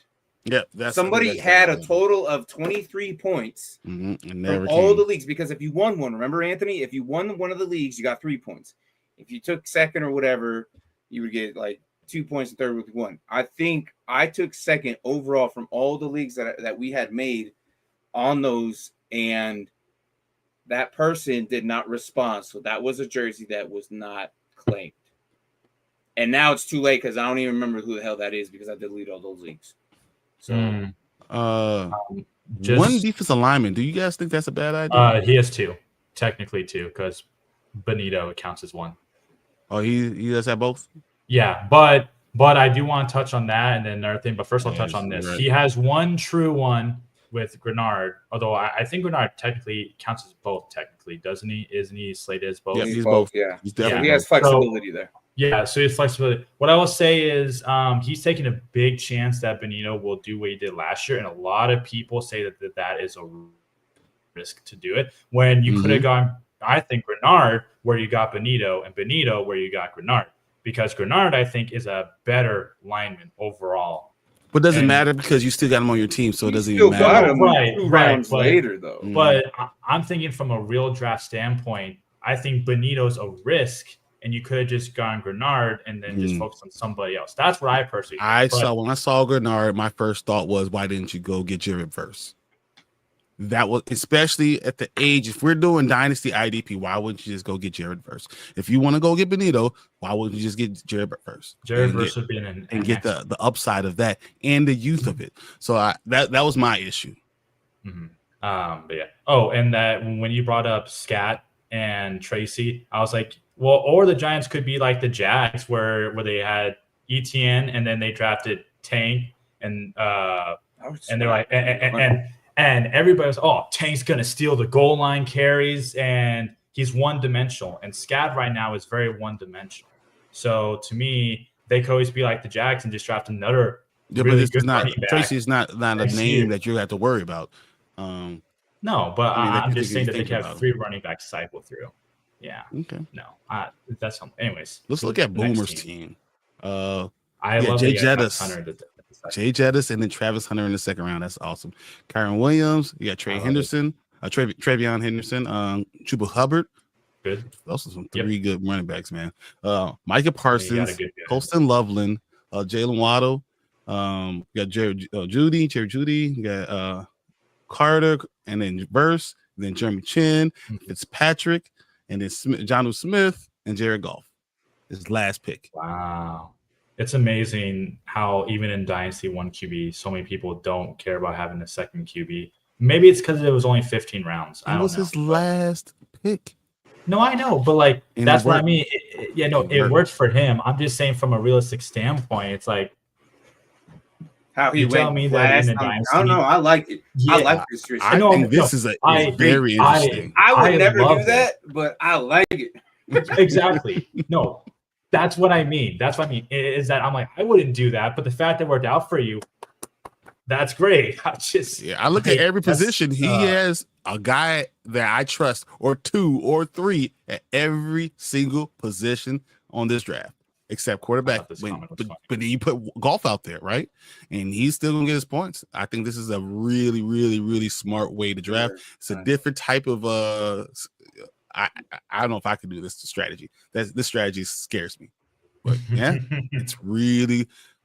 Speaker 1: Yeah,
Speaker 2: somebody had a total of 23 points
Speaker 1: and
Speaker 2: from all the leagues, because if you won one, remember, Anthony, if you won one of the leagues, you got 3 points. If you took second or whatever, you would get like 2 points, and third with 1. I think I took second overall from all the leagues that we had made on those, and that person did not respond. So that was a jersey that was not claimed. And now it's too late because I don't even remember who the hell that is because I deleted all those leagues. So,
Speaker 1: one defensive lineman. Do you guys think that's a bad idea?
Speaker 3: He has 2, technically 2, because Benito counts as 1.
Speaker 1: Oh, he does have both.
Speaker 3: Yeah, but I do want to touch on that and then another thing. But first, I'll touch on this. Right. He has one true one with Grenard, although I think Grenard technically counts as both. Technically, doesn't he? Isn't he slated as both?
Speaker 1: Yeah, he's both.
Speaker 2: Yeah,
Speaker 1: he's definitely
Speaker 2: he has flexibility there.
Speaker 3: Yeah, so he's flexibility. What I will say is he's taking a big chance that Benito will do what he did last year, and a lot of people say that is a risk to do it. When you could have gone, I think, Grenard where you got Benito, and Benito where you got Grenard, because Grenard, I think, is a better lineman overall.
Speaker 1: But it doesn't matter because you still got him on your team, so it doesn't even matter.
Speaker 2: Got him two rounds later, though.
Speaker 3: But I'm thinking from a real draft standpoint, I think Benito's a risk. And you could have just gone Grenard and then just focus on somebody else. That's what I personally think.
Speaker 1: When I saw Grenard, my first thought was, why didn't you go get Jared first? That was especially at the age. If we're doing Dynasty IDP, why wouldn't you just go get Jared first? If you want to go get Benito, why wouldn't you just get Jared first?
Speaker 3: Jared first would be an
Speaker 1: get the upside of that and the youth of it. So that was my issue.
Speaker 3: But yeah. Oh, and that when you brought up Scat and Tracy, I was like, well, or the Giants could be like the Jags, where they had ETN and then they drafted Tank, and they're like, and everybody was, oh, Tank's gonna steal the goal line carries, and he's one-dimensional. And Scat right now is very one-dimensional. So to me, they could always be like the Jags and just draft another.
Speaker 1: Yeah, really, but this is not Tracy is not a name that you have to worry about.
Speaker 3: No, but I'm just saying that they can have 3 running backs cycle through. Yeah. Okay. No, that's something. Anyways,
Speaker 1: let's look at Boomer's team.
Speaker 3: I love
Speaker 1: Jay Jettis, and then Travis Hunter in the second round. That's awesome. Kyron Williams, you got Travion Henderson, Chuba Hubbard.
Speaker 3: Good.
Speaker 1: Those are some 3 good running backs, man. Micah Parsons, Colston Loveland, Jalen Waddle. You got Jerry Judy. You got Carter, and then Verse, and then Jeremy Chin, Fitzpatrick. And then Jonnu Smith and Jared Goff, his last pick.
Speaker 3: Wow. It's amazing how even in Dynasty 1 QB, so many people don't care about having a second QB. Maybe it's because it was only 15 rounds.
Speaker 1: It was his last pick.
Speaker 3: No, I know. But, that's what I mean. It worked for him. I'm just saying from a realistic standpoint, it's like,
Speaker 2: how he went me that in a Dynasty. I don't know. I like it. Yeah. I like this.
Speaker 1: I think this is very interesting.
Speaker 2: I would never do that, but I like it.
Speaker 3: Exactly. No, that's what I mean. That's what I mean. Is that I'm like, I wouldn't do that, but the fact that it worked out for you, that's great.
Speaker 1: I look at every position. He has a guy that I trust, or 2 or 3 at every single position on this draft. Except quarterback, but then you put Golf out there, right? And he's still gonna get his points. I think this is a really, really, really smart way to draft. It's a different type of I don't know if I could do this strategy. This strategy scares me, but yeah,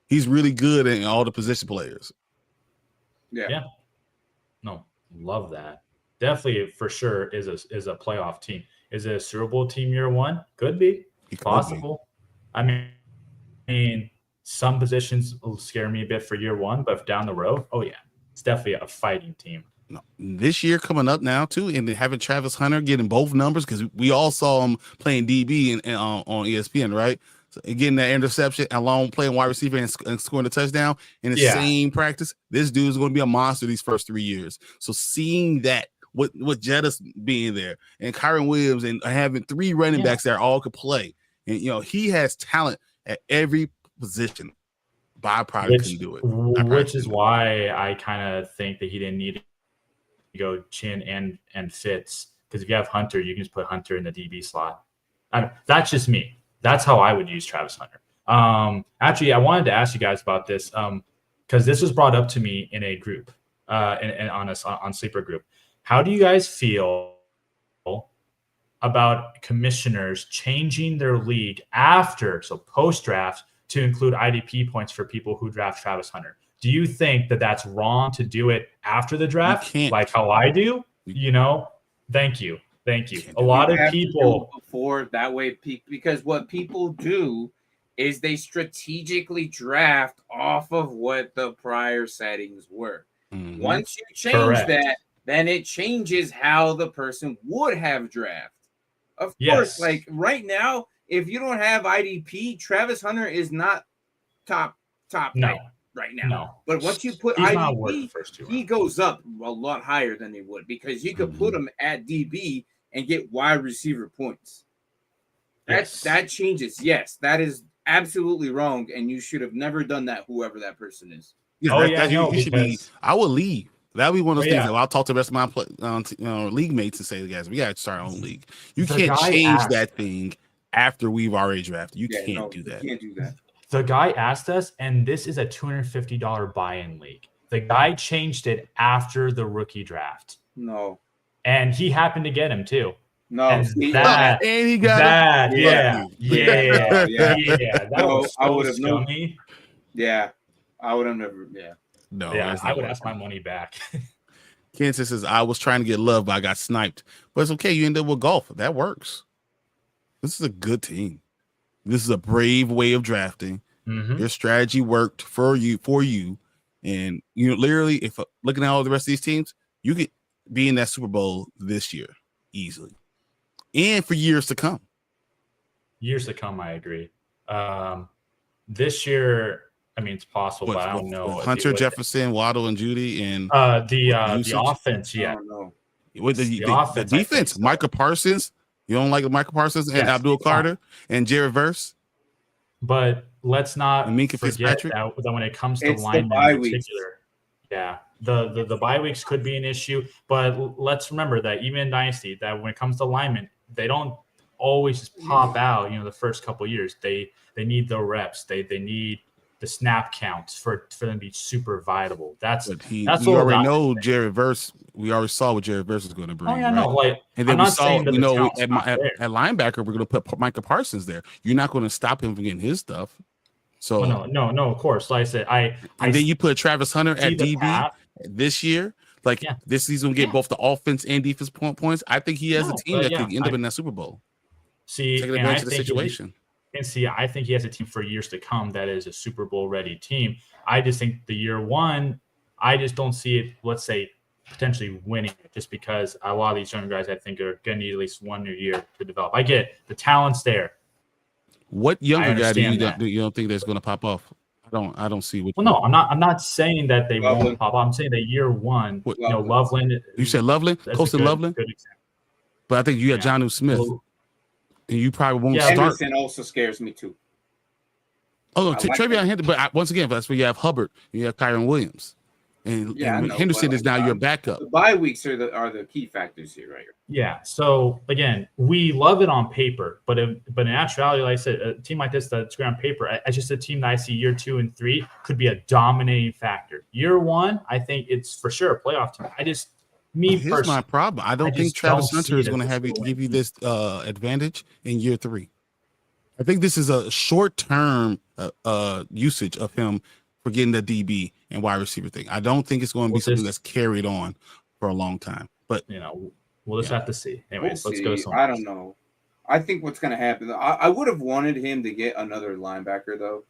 Speaker 1: he's really good in all the position players.
Speaker 3: Yeah. No, love that. Definitely, for sure, is a playoff team. Is it a Super Bowl team year 1? Could be possible. I mean, some positions will scare me a bit for year 1, but down the road, oh yeah, it's definitely a fighting team.
Speaker 1: No, this year coming up now too, and having Travis Hunter getting both numbers, because we all saw him playing DB on ESPN, right? So getting that interception along playing wide receiver and scoring a touchdown in the same practice. This dude is going to be a monster these first 3 years. So seeing that with Jettis being there and Kyron Williams and having 3 running backs that all could play. And, he has talent at every position. Byproduct can do it.
Speaker 3: Which is why I kind of think that he didn't need to go Chin and Fitz Because if you have Hunter, you can just put Hunter in the DB slot. That's just me. That's how I would use Travis Hunter. Actually, I wanted to ask you guys about this because this was brought up to me in a group, and on Sleeper group. How do you guys feel about commissioners changing their league post-draft to include IDP points for people who draft Travis Hunter? Do you think that that's wrong to do it after the draft, like how I do? Thank you. A lot of people
Speaker 2: before that way, because what people do is they strategically draft off of what the prior settings were. Mm-hmm. Once you change that, then it changes how the person would have drafted. Of course, like right now, if you don't have IDP, Travis Hunter is not top right now.
Speaker 3: No.
Speaker 2: But once you put IDP, he goes up a lot higher than he would because you could put him at DB and get wide receiver points. That changes. Yes, that is absolutely wrong, and you should have never done that, whoever that person is.
Speaker 1: You should be. I will leave. That would be one of those things that I'll talk to the rest of my league mates and say, guys, we got to start our own league. You can't change that thing after we've already drafted. You can't do that.
Speaker 2: You can't do that.
Speaker 3: The guy asked us, and this is a $250 buy-in league. The guy changed it after the rookie draft.
Speaker 2: No.
Speaker 3: And he happened to get him too.
Speaker 2: No.
Speaker 1: And he got
Speaker 3: that. Yeah. That was
Speaker 2: I would have
Speaker 3: known.
Speaker 2: Yeah. I would have never. Yeah.
Speaker 1: No.
Speaker 3: Yeah, I would ask my money back.
Speaker 1: Kansas says, I was trying to get love, but I got sniped. But it's okay. You end up with golf. That works. This is a good team. This is a brave way of drafting. Mm-hmm. Your strategy worked for you. And literally, if looking at all the rest of these teams, you could be in that Super Bowl this year easily. And for years to come.
Speaker 3: I agree. This year, I mean, it's possible, but I don't know.
Speaker 1: Hunter, Jefferson, Waddle, and Judy, and
Speaker 3: the offense,
Speaker 2: I don't know.
Speaker 1: With the defense, so. Micah Parsons. You don't like Micah Parsons and Abdul Carter and Jared Verse?
Speaker 3: But let's not forget that when it comes to linemen in particular, the bye weeks could be an issue. But let's remember that even in Dynasty, that when it comes to linemen, they don't always just pop out. The first couple of years, they need the reps. They need the snap counts for them to be super viable. That's
Speaker 1: we already know Jared Verse. We already saw what Jared Verse is going to bring.
Speaker 3: Oh yeah, no, like,
Speaker 1: and then we saw, at linebacker, we're going to put Micah Parsons there. You're not going to stop him from getting his stuff. So
Speaker 3: no, of course. Like I said,
Speaker 1: then you put Travis Hunter at DB this year. This season, get both the offense and defense points. I think he has a team that could end up in that Super Bowl.
Speaker 3: Taking advantage of the situation. I think he has a team for years to come that is a Super Bowl ready team. I just think the year one, I just don't see it, let's say, potentially winning it just because a lot of these young guys I think are going to need at least 1 new year to develop. I get the talent's there.
Speaker 1: What younger guy do you don't think that's going to pop off? I don't see what.
Speaker 3: Well, no, I'm not saying that they won't pop off. I'm saying that year one, Loveland.
Speaker 1: You said Loveland, Colston Loveland.
Speaker 3: Good example.
Speaker 1: But I think you got Jonnu Smith. And you probably won't start.
Speaker 2: Henderson also scares me too.
Speaker 1: Oh, Travion Henderson. But once again, that's where you have Hubbard, you have Kyron Williams, and Henderson is now your backup.
Speaker 2: The bye weeks are the key factors here, right?
Speaker 3: Yeah. So again, we love it on paper, but in actuality, like I said, a team like this that's great on paper, it's just a team that I see year 2 and 3 could be a dominating factor. Year 1, I think it's for sure a playoff team. Here's
Speaker 1: my problem. I don't think Travis Hunter is going to give you this advantage in year 3. I think this is a short-term usage of him for getting the DB and wide receiver thing. I don't think it's going to be something that's carried on for a long time. But
Speaker 3: we'll just have to see. Anyways, let's go.
Speaker 2: I don't know. I think what's going to happen. I would have wanted him to get another linebacker though,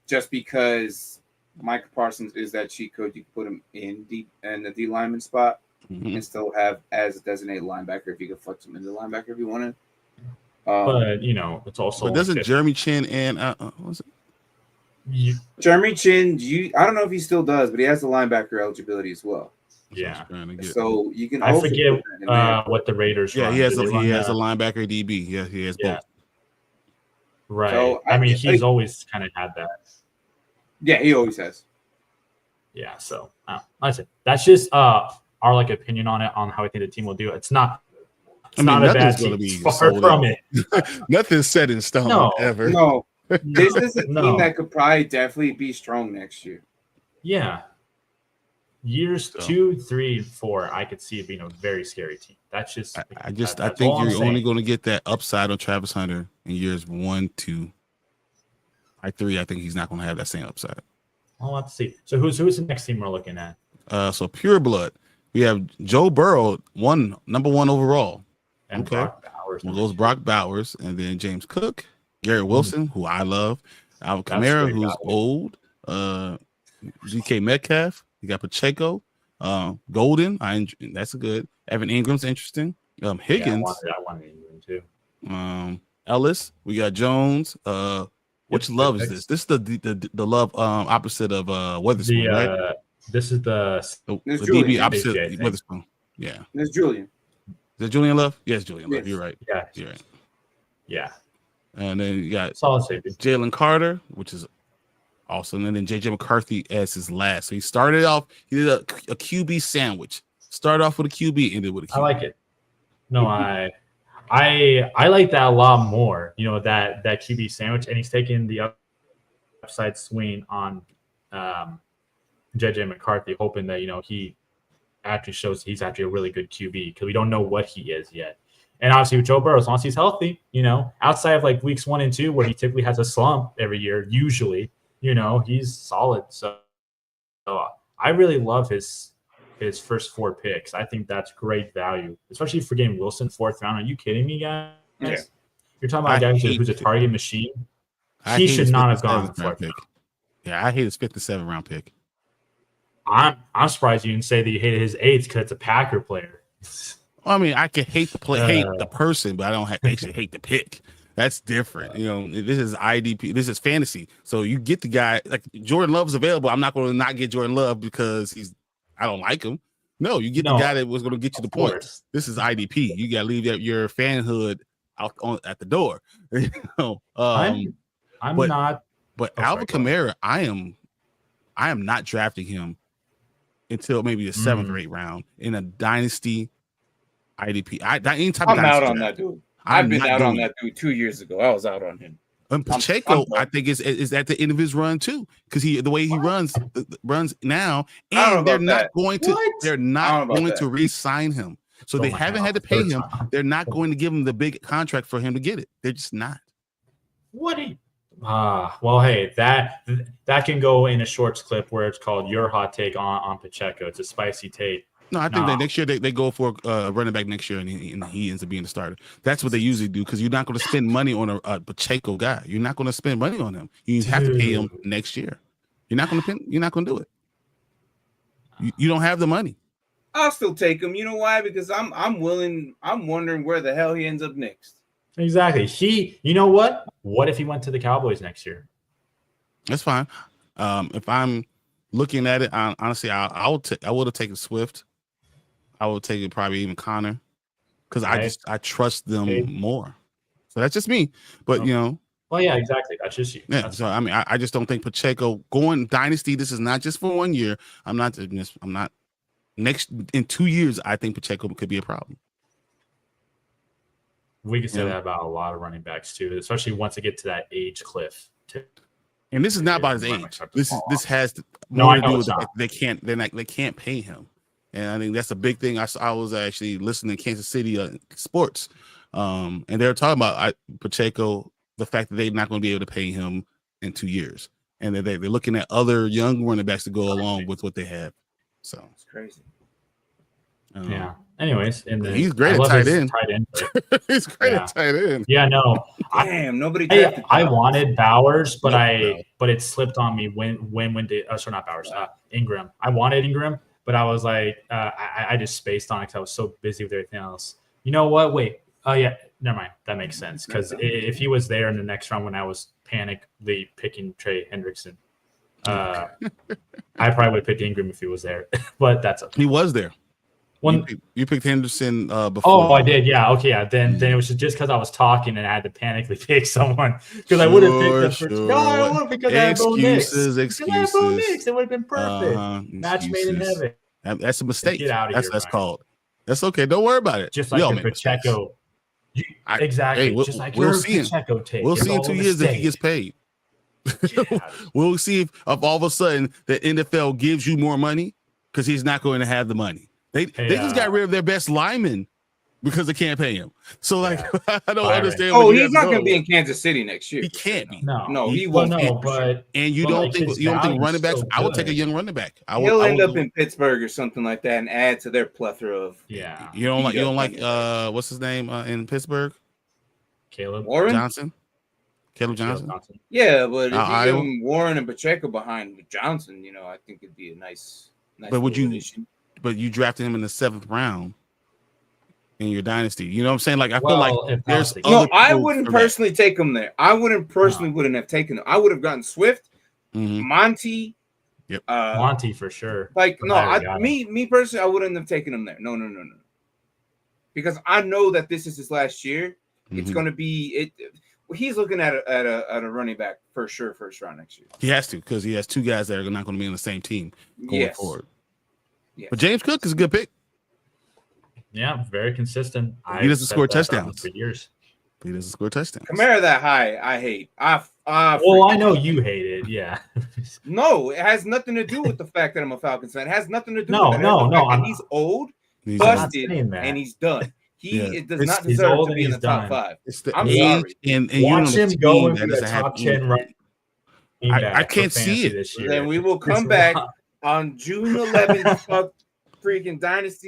Speaker 2: just because Micah Parsons is that cheat code. You can put him in the D lineman spot and still have as a designated linebacker if you could flex him into linebacker if you wanted.
Speaker 3: But it's also.
Speaker 1: But doesn't Jeremy Chin and what was it?
Speaker 2: Jeremy Chin, I don't know if he still does, but he has the linebacker eligibility as well.
Speaker 3: Yeah.
Speaker 2: So you can.
Speaker 3: I forget what the Raiders.
Speaker 1: Yeah, he has a linebacker DB. Yeah, he has both.
Speaker 3: Right. So, he's always kind of had that.
Speaker 2: Yeah, he always has.
Speaker 3: Yeah. So like I said, that's just our our like opinion on it, on how I think the team will do. It's not. It's
Speaker 1: I mean,
Speaker 3: not a bad
Speaker 1: nothing's
Speaker 3: team.
Speaker 1: going to be
Speaker 3: Far
Speaker 1: sold
Speaker 3: from
Speaker 1: in.
Speaker 3: it.
Speaker 1: Nothing's set in stone
Speaker 3: No.
Speaker 1: ever.
Speaker 2: No, this is a team
Speaker 3: No.
Speaker 2: that could probably definitely be strong next year.
Speaker 3: Yeah. Years
Speaker 1: So.
Speaker 3: 2, 3, 4, I could see it being a very scary team. That's just.
Speaker 1: I
Speaker 3: that's
Speaker 1: think
Speaker 3: all I'm
Speaker 1: you're only
Speaker 3: saying.
Speaker 1: going to get that upside on Travis Hunter in years 1, 2. 3, I think he's not going to have that same upside.
Speaker 3: Well, let's see. So who's the next team we're looking at?
Speaker 1: So pure blood. We have Joe Burrow, number 1 overall.
Speaker 3: And
Speaker 1: Okay.
Speaker 3: Brock Bowers.
Speaker 1: Well, goes Brock Bowers, and then James Cook, Garrett Wilson, who I love, Alvin Kamara,
Speaker 3: great
Speaker 1: who's
Speaker 3: value.
Speaker 1: old, DK Metcalf. You got Pacheco, Golden. That's a good. Evan Ingram's interesting. Higgins,
Speaker 3: I wanted Ingram too.
Speaker 1: Ellis. We got Jones. Which
Speaker 3: Yep,
Speaker 1: love
Speaker 3: good
Speaker 1: is
Speaker 3: picks.
Speaker 1: this? This is the love opposite of Witherspoon, right?
Speaker 3: This is the
Speaker 1: The
Speaker 2: It's
Speaker 1: DB
Speaker 2: Julian,
Speaker 1: opposite
Speaker 3: I think.
Speaker 1: Witherspoon. Yeah.
Speaker 2: There's Julian.
Speaker 1: Is that Julian Love? Yes, Julian Love.
Speaker 2: Yes.
Speaker 1: You're right.
Speaker 3: yeah
Speaker 1: You're right.
Speaker 3: yeah
Speaker 1: And then you got
Speaker 3: solid safety.
Speaker 1: Jalen Carter, which is awesome. And then JJ McCarthy as his last. So he started off, he did a QB sandwich. Started off with a QB, ended with a QB.
Speaker 3: I like it. No, I like that a lot more. You know, that QB sandwich, and he's taking the upside swing on JJ McCarthy, hoping that he actually shows he's actually a really good QB, because we don't know what he is yet. And obviously with Joe Burrow, as long as he's healthy, outside of like weeks 1 and 2 where he typically has a slump every year, usually, he's solid. So I really love his first 4 picks. I think that's great value, especially for getting Wilson 4th round. Are you kidding me, guys?
Speaker 2: Yeah.
Speaker 3: You're talking about a guy who's a target machine. He should not have gone in the 4th round.
Speaker 1: Yeah, I hate his 5th to 7th round pick.
Speaker 3: I'm surprised you didn't say that you hated his 8th because it's a Packer player.
Speaker 1: Well, I mean, I can hate the person, but I don't actually hate the pick. That's different. This is IDP. This is fantasy. So you get the guy, like Jordan Love's available. I'm not going to not get Jordan Love because I don't like him. No, you get the guy that was going to get you the points. This is IDP. You got to leave your fanhood out at the door.
Speaker 3: I'm not.
Speaker 1: But Alvin Kamara, I am not drafting him until maybe the 7th or 8th round in a dynasty IDP.
Speaker 2: I'm out on that dude. I've been out on that dude 2 years ago. I was out on him.
Speaker 1: And Pacheco, I think is at the end of his run too, because the way he runs now, and they're not going to re-sign him. So they haven't had to pay him. They're not going to give him the big contract for him to get it. They're just not.
Speaker 3: Well, hey, that can go in a shorts clip where it's called your hot take on Pacheco. It's a spicy take.
Speaker 1: No, I think that next year they go for running back next year, and he ends up being the starter. That's what they usually do, because you're not going to spend money on a Pacheco guy. You're not going to spend money on him. You have to pay him next year. You're not going to do it. You don't have the money.
Speaker 2: I'll still take him. You know why? Because I'm willing. I'm wondering where the hell he ends up next.
Speaker 3: Exactly. You know what? What if he went to the Cowboys next year?
Speaker 1: That's fine. If I'm looking at it, honestly, I would have taken Swift. I would take it probably even Connor, because I trust them more. So that's just me. But
Speaker 3: Well, yeah, exactly. That's just you.
Speaker 1: Yeah. So I mean, I just don't think Pacheco going dynasty. This is not just for 1 year. I'm not. Next in 2 years, I think Pacheco could be a problem.
Speaker 3: We can say that about a lot of running backs too, especially once they get to that age cliff.
Speaker 1: And this is not about his age. This has more to do with the fact they can't pay him. And I think that's a big thing. I was actually listening to Kansas City sports, and they were talking about Pacheco, the fact that they're not going to be able to pay him in 2 years, and they're looking at other young running backs to go along with what they have. So
Speaker 2: it's crazy.
Speaker 3: Yeah. Anyways, and
Speaker 1: he's great at tight end. He's great at tight end.
Speaker 3: Yeah, no.
Speaker 2: Damn, nobody.
Speaker 3: I wanted Bowers, but it slipped on me not Bowers. Ingram. I wanted Ingram, but I was like, I just spaced on it because I was so busy with everything else. You know what? Wait. Oh yeah, never mind. That makes sense, because if he was there in the next round when I was panically picking Trey Hendrickson, I probably would have picked Ingram if he was there. But that's okay.
Speaker 1: He was there. You picked Henderson before.
Speaker 3: Oh, I did. Yeah. Okay. Yeah. Then it was just because I was talking and I had to panically pick someone, because I would have picked the first guy. I would have, because I had Bo Nix. Excuses. It would have been perfect. Match made in heaven.
Speaker 1: That's a mistake.
Speaker 3: Get out of
Speaker 1: That's
Speaker 3: here,
Speaker 1: that's
Speaker 3: Brian.
Speaker 1: called. That's okay. Don't worry about it.
Speaker 3: Just
Speaker 1: We
Speaker 3: like
Speaker 1: all
Speaker 3: the
Speaker 1: make mistakes.
Speaker 3: Pacheco. Exactly.
Speaker 1: Hey,
Speaker 3: just like
Speaker 1: we'll
Speaker 3: your
Speaker 1: see.
Speaker 3: Pacheco take.
Speaker 1: We'll
Speaker 3: It's
Speaker 1: see in
Speaker 3: all a
Speaker 1: 2 years if he
Speaker 3: mistake.
Speaker 1: gets paid.
Speaker 3: Get out of here.
Speaker 1: We'll see if all of a sudden the NFL gives you more money because he's not going to have the money. They just got rid of their best lineman because they can't pay him. So like, I don't understand.
Speaker 2: Oh, he's not going to be in Kansas City next year.
Speaker 1: He can't be.
Speaker 3: No,
Speaker 2: he won't.
Speaker 3: No, but
Speaker 1: and you don't think running backs? I would take a young running back.
Speaker 2: He'll end up in Pittsburgh or something like that and add to their plethora of.
Speaker 3: Yeah.
Speaker 1: You don't like what's his name in Pittsburgh?
Speaker 3: Caleb
Speaker 1: Johnson. Caleb Johnson.
Speaker 2: Yeah, but if you give him Warren and Pacheco behind Johnson, I think it'd be a nice.
Speaker 1: But would you? Addition. But you drafted him in the 7th round in your dynasty. You know what I'm saying? Like I feel like there's
Speaker 2: I wouldn't personally take him there. I wouldn't have taken him. I would have gotten Swift, Monty.
Speaker 1: Yep.
Speaker 3: Monty for sure.
Speaker 2: Like me personally, I wouldn't have taken him there. No. Because I know that this is his last year. It's going to be it. He's looking at a running back for sure first round next year.
Speaker 1: He has to because he has 2 guys that are not going to be on the same team going forward.
Speaker 2: Yes.
Speaker 1: But James Cook is a good pick.
Speaker 3: Yeah, very consistent.
Speaker 1: He doesn't score touchdowns
Speaker 3: for years.
Speaker 1: He doesn't score touchdowns.
Speaker 2: Kamara that high, I hate.
Speaker 3: I know you hate it. Yeah.
Speaker 2: No, it has nothing to do with the fact that I'm a Falcons fan. It has nothing to do with
Speaker 3: that.
Speaker 2: He's old, busted, and he's done. It does not deserve to be in the top 5.
Speaker 1: I'm sorry. And
Speaker 3: watch him go into the top 10 right.
Speaker 1: I can't see it
Speaker 2: this year. Then we will come back on June 11th. Fuck freaking Dynasty.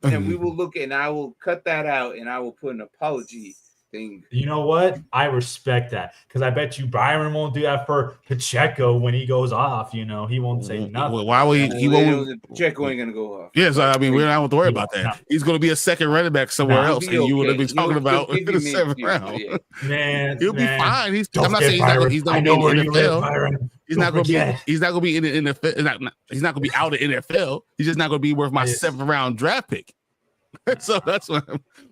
Speaker 2: And we will look and I will cut that out and I will put an apology thing.
Speaker 3: You know what? I respect that because I bet you Byron won't do that for Pacheco when he goes off. He won't say nothing.
Speaker 1: Well, why would he won't?
Speaker 2: Pacheco ain't gonna go off.
Speaker 1: Yes, I mean we don't have to worry about that. No. He's going to be a second running back somewhere else, and you would have been talking about in the 7th round.
Speaker 3: Man,
Speaker 1: he'll be fine. I'm not saying he's not going to be in the NFL. He's not going to be. He's not going to be in the NFL. He's not going to be out of NFL. He's just not going to be worth my 7th round draft pick. So that's what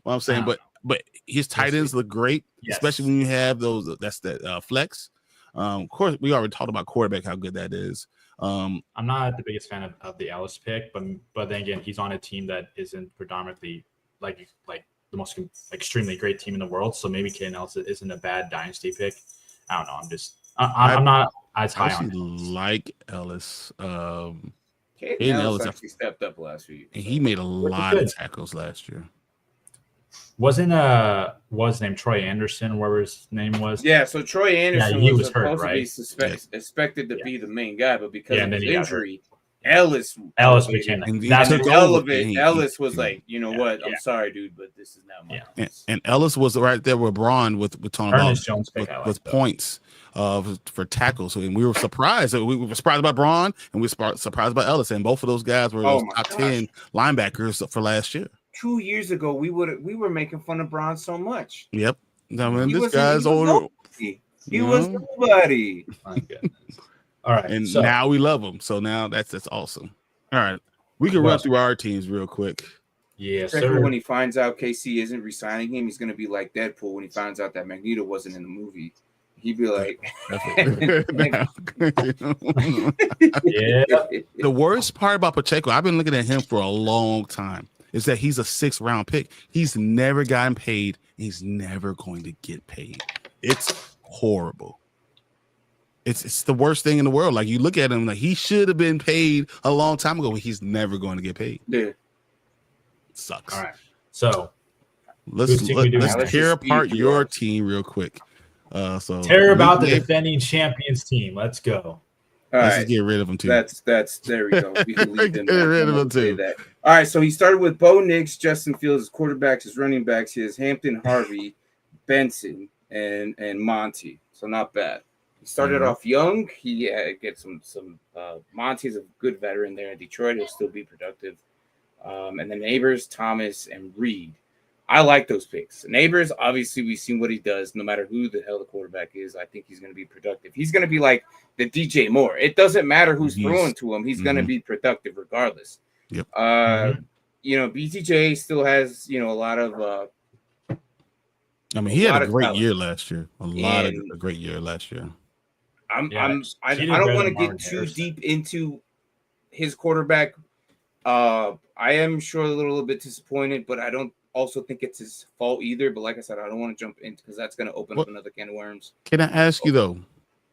Speaker 1: I'm saying. But his tight ends look great, especially when you have those. That's that flex. Of course, we already talked about quarterback, how good that is.
Speaker 3: I'm not the biggest fan of the Ellis pick, but then again, he's on a team that isn't predominantly like the most extremely great team in the world. So maybe Caden Ellis isn't a bad dynasty pick. I don't know. I'm not as high on him.
Speaker 1: Like Ellis.
Speaker 2: Caden Ellis actually stepped up last year.
Speaker 1: And he made a lot of tackles last year.
Speaker 3: Wasn't was named Troy Anderson, whatever his name was?
Speaker 2: Yeah, so Troy Anderson
Speaker 3: was hurt, right?
Speaker 2: Expected to be the main guy, but because of his injury,
Speaker 3: Ellis became
Speaker 2: Ellis was like, you know what? I'm sorry, dude, but this is not my place.
Speaker 1: And Ellis was right there with Braun with talking about with points for tackles. And we were surprised. We were surprised by Braun and we were surprised by Ellis. And both of those guys were top 10 linebackers for last year.
Speaker 2: 2 years ago, we were making fun of Braun so much.
Speaker 1: Yep. I mean, this guy's older.
Speaker 2: He was nobody.
Speaker 3: My goodness. All right.
Speaker 1: And now we love him. So now that's awesome. All right. We can run through our teams real quick.
Speaker 3: Yeah, sir.
Speaker 2: When he finds out KC isn't resigning him, he's going to be like Deadpool when he finds out that Magneto wasn't in the movie. He'd be like,
Speaker 1: The worst part about Pacheco, I've been looking at him for a long time, is that he's a 6th round pick. He's never gotten paid. He's never going to get paid. It's horrible. It's the worst thing in the world. Like you look at him, like he should have been paid a long time ago, but he's never going to get paid.
Speaker 2: Yeah,
Speaker 1: it sucks.
Speaker 3: All right, so
Speaker 1: let's tear apart your team real quick.
Speaker 3: Tear about the defending champions team. Let's go.
Speaker 1: Let's get rid of them too.
Speaker 2: That's there we go. We can leave them.
Speaker 1: Get rid of them too.
Speaker 2: All right, so he started with Bo Nix, Justin Fields as quarterbacks, his running backs. He has Hampton, Harvey, Benson, and Monty. So not bad. He started off young. He gets some Monty's a good veteran there in Detroit. He'll still be productive. And the Neighbors, Thomas, and Reed. I like those picks. Neighbors, obviously, we've seen what he does. No matter who the hell the quarterback is, I think he's going to be productive. He's going to be like the DJ Moore. It doesn't matter who's throwing to him. He's going to be productive regardless.
Speaker 1: Yep.
Speaker 2: BTJ still has, a lot of
Speaker 1: I mean, he had a great year last year. A great year last year.
Speaker 2: I don't want to get too deep into his quarterback I am sure a little bit disappointed, but I don't also think it's his fault either. But like I said, I don't want to jump in because that's going to open up another can of worms.
Speaker 1: Can I ask you though?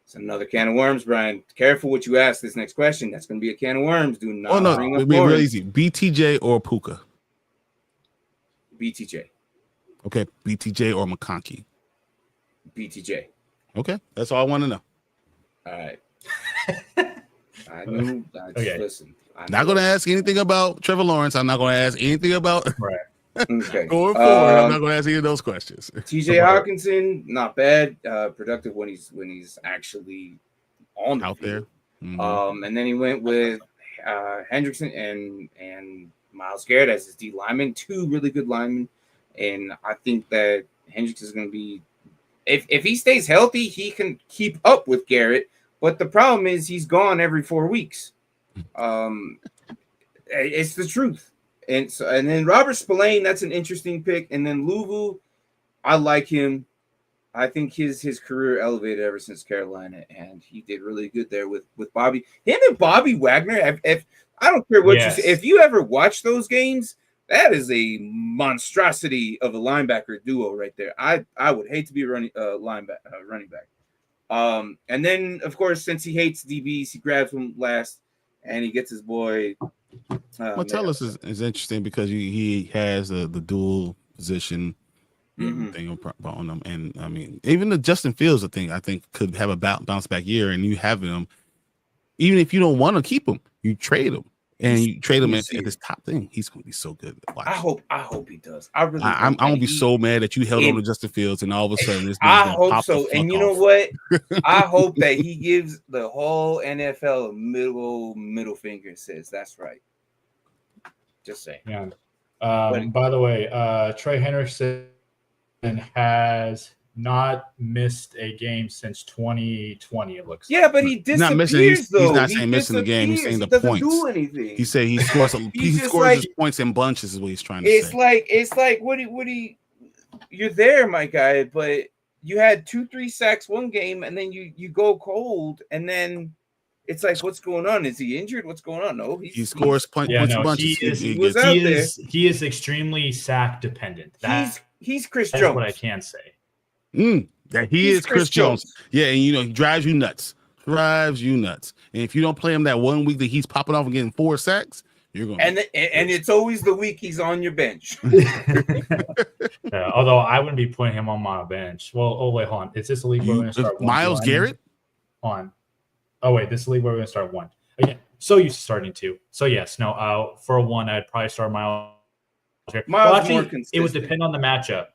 Speaker 2: It's another can of worms, Brian. Careful what you ask this next question. That's going to be a can of worms. Do not bring up
Speaker 1: it'll be real easy. BTJ or Puka?
Speaker 2: BTJ.
Speaker 1: Okay, BTJ or McConkey?
Speaker 2: BTJ.
Speaker 1: Okay, that's all I want to know.
Speaker 2: All right. I knew.
Speaker 3: Okay.
Speaker 2: Listen.
Speaker 1: Not going to ask anything about Trevor Lawrence. I'm not going to ask anything about
Speaker 3: Right.
Speaker 2: Okay.
Speaker 1: going forward. I'm not going to ask any of those questions.
Speaker 2: TJ Hawkinson, not bad. Productive when he's actually on the
Speaker 1: out there.
Speaker 2: field. Mm-hmm. And then he went with Hendrickson and Myles Garrett as his D lineman, 2 really good linemen. And I think that Hendrickson is going to be, if he stays healthy, he can keep up with Garrett. But the problem is he's gone every 4 weeks. It's the truth. And then Robert Spillane, that's an interesting pick. And then Luvu, I like him. I think his career elevated ever since Carolina, and he did really good there with Bobby. Him and Bobby Wagner. If I don't care what you say, if you ever watch those games, that is a monstrosity of a linebacker duo right there. I would hate to be a running back. And then of course, since he hates DBs, he grabs him last, and he gets his boy.
Speaker 1: Metellus is interesting because he has the dual position thing on him, and I mean, even the Justin Fields, I think could have a bounce back year, and you have him. Even if you don't want to keep him, you trade him, and you trade him at his top thing. He's going to be so good.
Speaker 2: I hope he does. I'm
Speaker 1: gonna be so mad that you held on to Justin Fields, and all of a sudden this.
Speaker 2: I hope so, and you know what? I hope that he gives the whole NFL a middle finger and says, "That's right." Just saying.
Speaker 3: Yeah. By the way, Trey Hendrickson has not missed a game since 2020. It looks.
Speaker 2: Yeah, but he disappears.
Speaker 1: He's not saying missing the game. He's saying the points.
Speaker 2: Do anything.
Speaker 1: He said he scores. he scores his points in bunches. Is what he's trying to say.
Speaker 2: It's like Woody. You're there, my guy, but you had 2-3 sacks one game, and then you go cold, and then. It's like, what's going on? Is he injured? What's going on? No,
Speaker 1: he scores points bunches.
Speaker 3: He is extremely sack dependent.
Speaker 2: He's Chris
Speaker 3: Jones.
Speaker 2: That's
Speaker 3: what I can say.
Speaker 1: That he is Chris Jones. Yeah, and he drives you nuts. And if you don't play him that 1 week that he's popping off and getting 4 sacks, you're going.
Speaker 2: And it's always the week he's on your bench.
Speaker 3: Although I wouldn't be putting him on my bench. Well, wait, hold on. Is this a league where we're going to start
Speaker 1: Myles Garrett
Speaker 3: on? Oh wait, this is the league where we're going to start 1. Again, so used to starting 2. So yes, no. For a 1, I'd probably start Myles. Actually, it would depend on the matchup.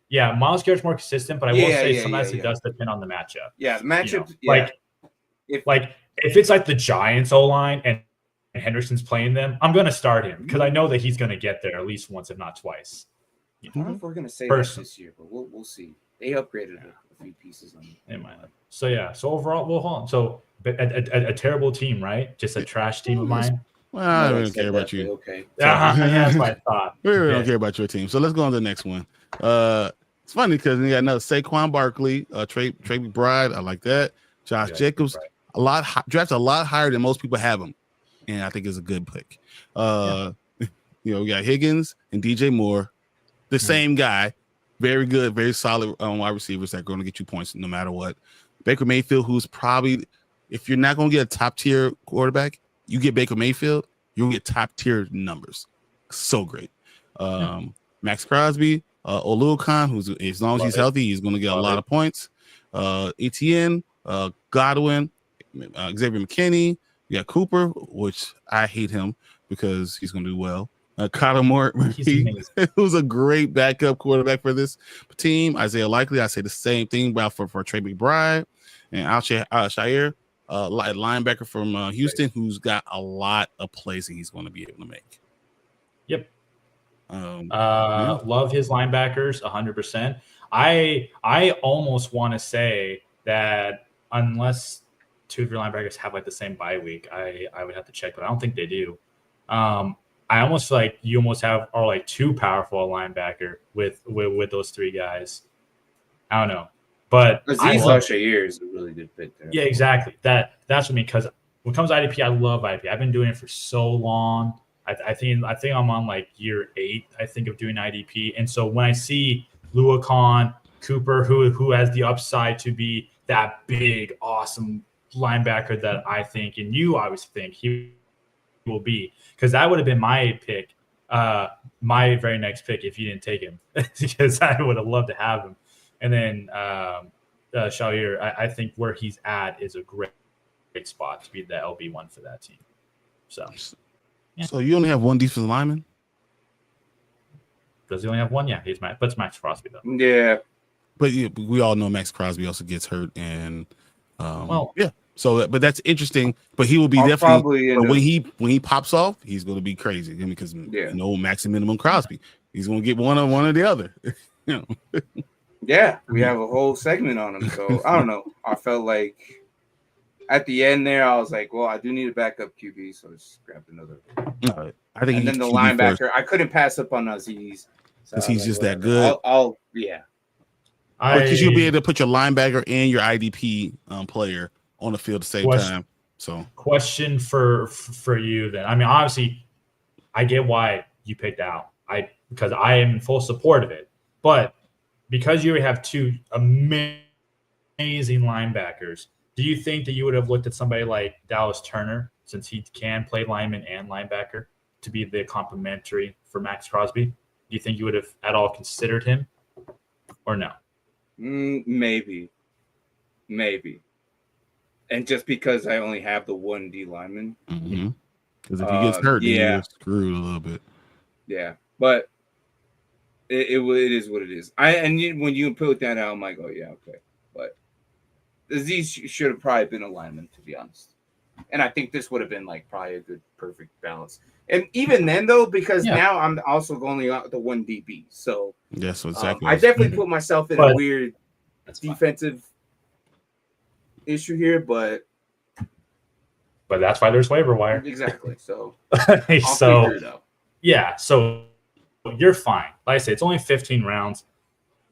Speaker 3: Yeah, Myles Garrett's more consistent, but I will say sometimes it does depend on the matchup.
Speaker 2: Yeah, the matchup.
Speaker 3: If it's like the Giants O-line and Henderson's playing them, I'm going to start him because I know that he's going to get there at least once, if not twice.
Speaker 2: I don't know if we're going to say that this year, but we'll see. They upgraded a few pieces on it.
Speaker 3: They might have. So yeah. So overall, we'll hold on. So a terrible team, right? Just a trash team of mine.
Speaker 1: Well, I don't care about you.
Speaker 2: Okay.
Speaker 3: That's what I thought.
Speaker 1: We really don't care about your team. So let's go on to the next one. It's funny because we got another Saquon Barkley, Trey McBride. I like that. Josh Jacobs. Drafted a lot higher than most people have him, and I think it's a good pick. We got Higgins and DJ Moore, the same guy. Very good, very solid wide receivers that are going to get you points no matter what. Baker Mayfield, who's probably, if you're not going to get a top tier quarterback, you get Baker Mayfield, you'll get top tier numbers. So great. Max Crosby, Oluokun, who's as long as he's healthy, he's going to get a lot of points. Etienne, Godwin, Xavier McKinney, you got Cooper, which I hate him because he's going to do well. Kyler Moore, who's a great backup quarterback for this team. Isaiah Likely, I say the same thing about for Trey McBride and Al-Shire, linebacker from Houston, who's got a lot of plays that he's going to be able to make.
Speaker 3: Yep. Love his linebackers 100%. I almost want to say that unless 2 of your linebackers have like the same bye week, I would have to check, but I don't think they do. I almost feel like you almost have like too powerful a linebacker with those 3 guys. I don't know, but
Speaker 2: Azeez Al-Shire is a really good pick there.
Speaker 3: Yeah, exactly. That's what I mean. Because when it comes to IDP, I love IDP. I've been doing it for so long. I think I'm on like year 8, I think, of doing IDP. And so when I see Luakon, Cooper, who has the upside to be that big, awesome linebacker that I think, and you always think he will be, because that would have been my pick, my very next pick if you didn't take him, because I would have loved to have him. And then Shalir, I think where he's at is a great spot to be the LB1 for that team. So, yeah.
Speaker 1: So you only have one defensive lineman?
Speaker 3: Does he only have one? Yeah, but it's Max Crosby though.
Speaker 2: Yeah,
Speaker 1: but we all know Max Crosby also gets hurt, and
Speaker 3: well,
Speaker 1: yeah. So, but that's interesting. But he will be definitely when he pops off, he's going to be crazy because you know Max and Minimum Crosby, he's going to get one or the other. You know.
Speaker 2: Yeah, we have a whole segment on him. So I don't know. I felt like at the end there, I was like, well, I do need a backup QB, so I just grabbed another.
Speaker 1: I think,
Speaker 2: and then the linebacker, first. I couldn't pass up on Aziz
Speaker 1: because he's just that good. Because you'll be able to put your linebacker and your IDP player on the field at the same time. So,
Speaker 3: question for you then. I mean, obviously, I get why you picked out. Because I am in full support of it, but because you have two amazing linebackers, do you think that you would have looked at somebody like Dallas Turner, since he can play lineman and linebacker, to be the complementary for Max Crosby? Do you think you would have at all considered him, or no?
Speaker 2: Maybe. And just because I only have the one D lineman,
Speaker 1: because if he gets hurt, then you're screwed a little bit.
Speaker 2: Yeah, but it is what it is. When you put that out, I'm like, oh yeah, okay. But these should have probably been a lineman, to be honest. And I think this would have been like probably a good, perfect balance. And even then, though, because now I'm also only out the one DB, so
Speaker 1: yes, exactly.
Speaker 2: I definitely put myself in a weird defensive issue here, but
Speaker 3: that's why there's waiver wire.
Speaker 2: Exactly. So
Speaker 3: so you're fine. Like I say, it's only 15 rounds.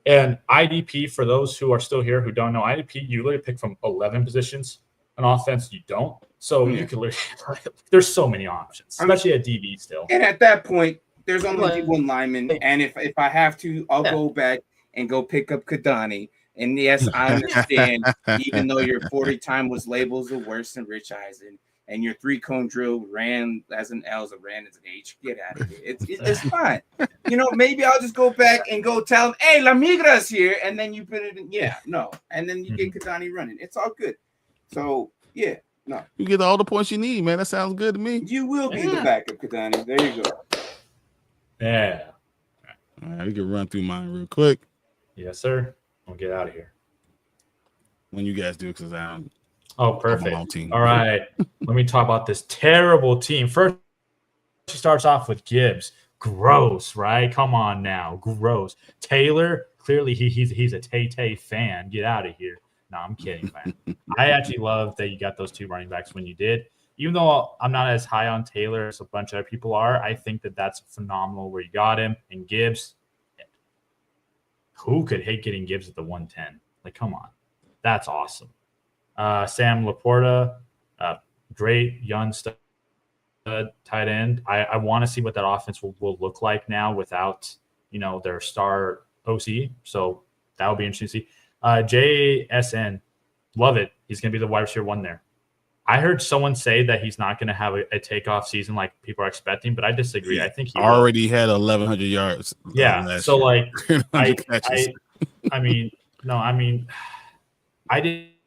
Speaker 3: And IDP, for those who are still here who don't know, IDP, you literally pick from 11 positions. On offense, you don't. So you can literally, there's so many options, especially at DB still.
Speaker 2: And at that point, there's only one lineman. And if I have to, I'll go back and go pick up Kadani. And yes, I understand, even though your 40 time was labeled the worst than Rich Eisen, and your 3-cone drill ran as an L, ran as an H. Get out of here. It's fine. You know, maybe I'll just go back and go tell him, hey, La Migra's here. And then you put it in. And then you get Kadani running. It's all good. So, you
Speaker 1: get all the points you need, man. That sounds good to me.
Speaker 2: You will be the backup, Kadani. There you go.
Speaker 3: Yeah.
Speaker 1: All right, we can run through mine real quick.
Speaker 3: Yes, sir. We'll get out of here.
Speaker 1: When you guys do, because I'm
Speaker 3: perfect. Team. All right. Let me talk about this terrible team. First, she starts off with Gibbs. Gross, right? Come on now. Gross. Taylor, clearly he's a Tay-Tay fan. Get out of here. No, I'm kidding, man. I actually love that you got those two running backs when you did. Even though I'm not as high on Taylor as a bunch of other people are, I think that that's phenomenal where you got him. And Gibbs, who could hate getting Gibbs at the 110? Like, come on. That's awesome. Sam Laporta, great young stud tight end. I want to see what that offense will look like now without, their star OC. So that will be interesting to see. JSN, love it. He's going to be the wide receiver 1 there. I heard someone say that he's not going to have a takeoff season like people are expecting, but I disagree. I think he
Speaker 1: already had 1,100 yards.
Speaker 3: Yeah. So like, I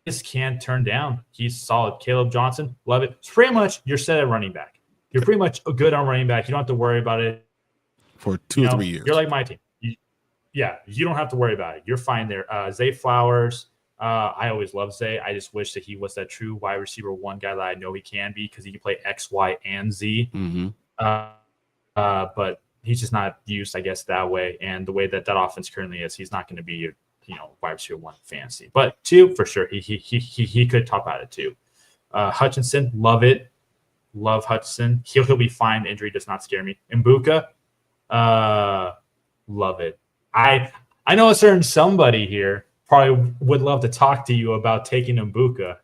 Speaker 3: just can't turn down. He's solid. Caleb Johnson, love it. It's pretty much you're set at running back. You're pretty much good on running back. You don't have to worry about it
Speaker 1: for 2 or 3 years.
Speaker 3: You're like my team. You don't have to worry about it. You're fine there. Zay Flowers. I always love Zay. I just wish that he was that true wide receiver 1 guy that I know he can be because he can play X, Y, and Z. But he's just not used, I guess, that way. And the way that offense currently is, he's not going to be wide receiver 1 fantasy. But 2 for sure. He could top out at 2. Hutchinson, love it. Love Hutchinson. He'll be fine. Injury does not scare me. Mbuka, love it. I know a certain somebody here probably would love to talk to you about taking Mbuka.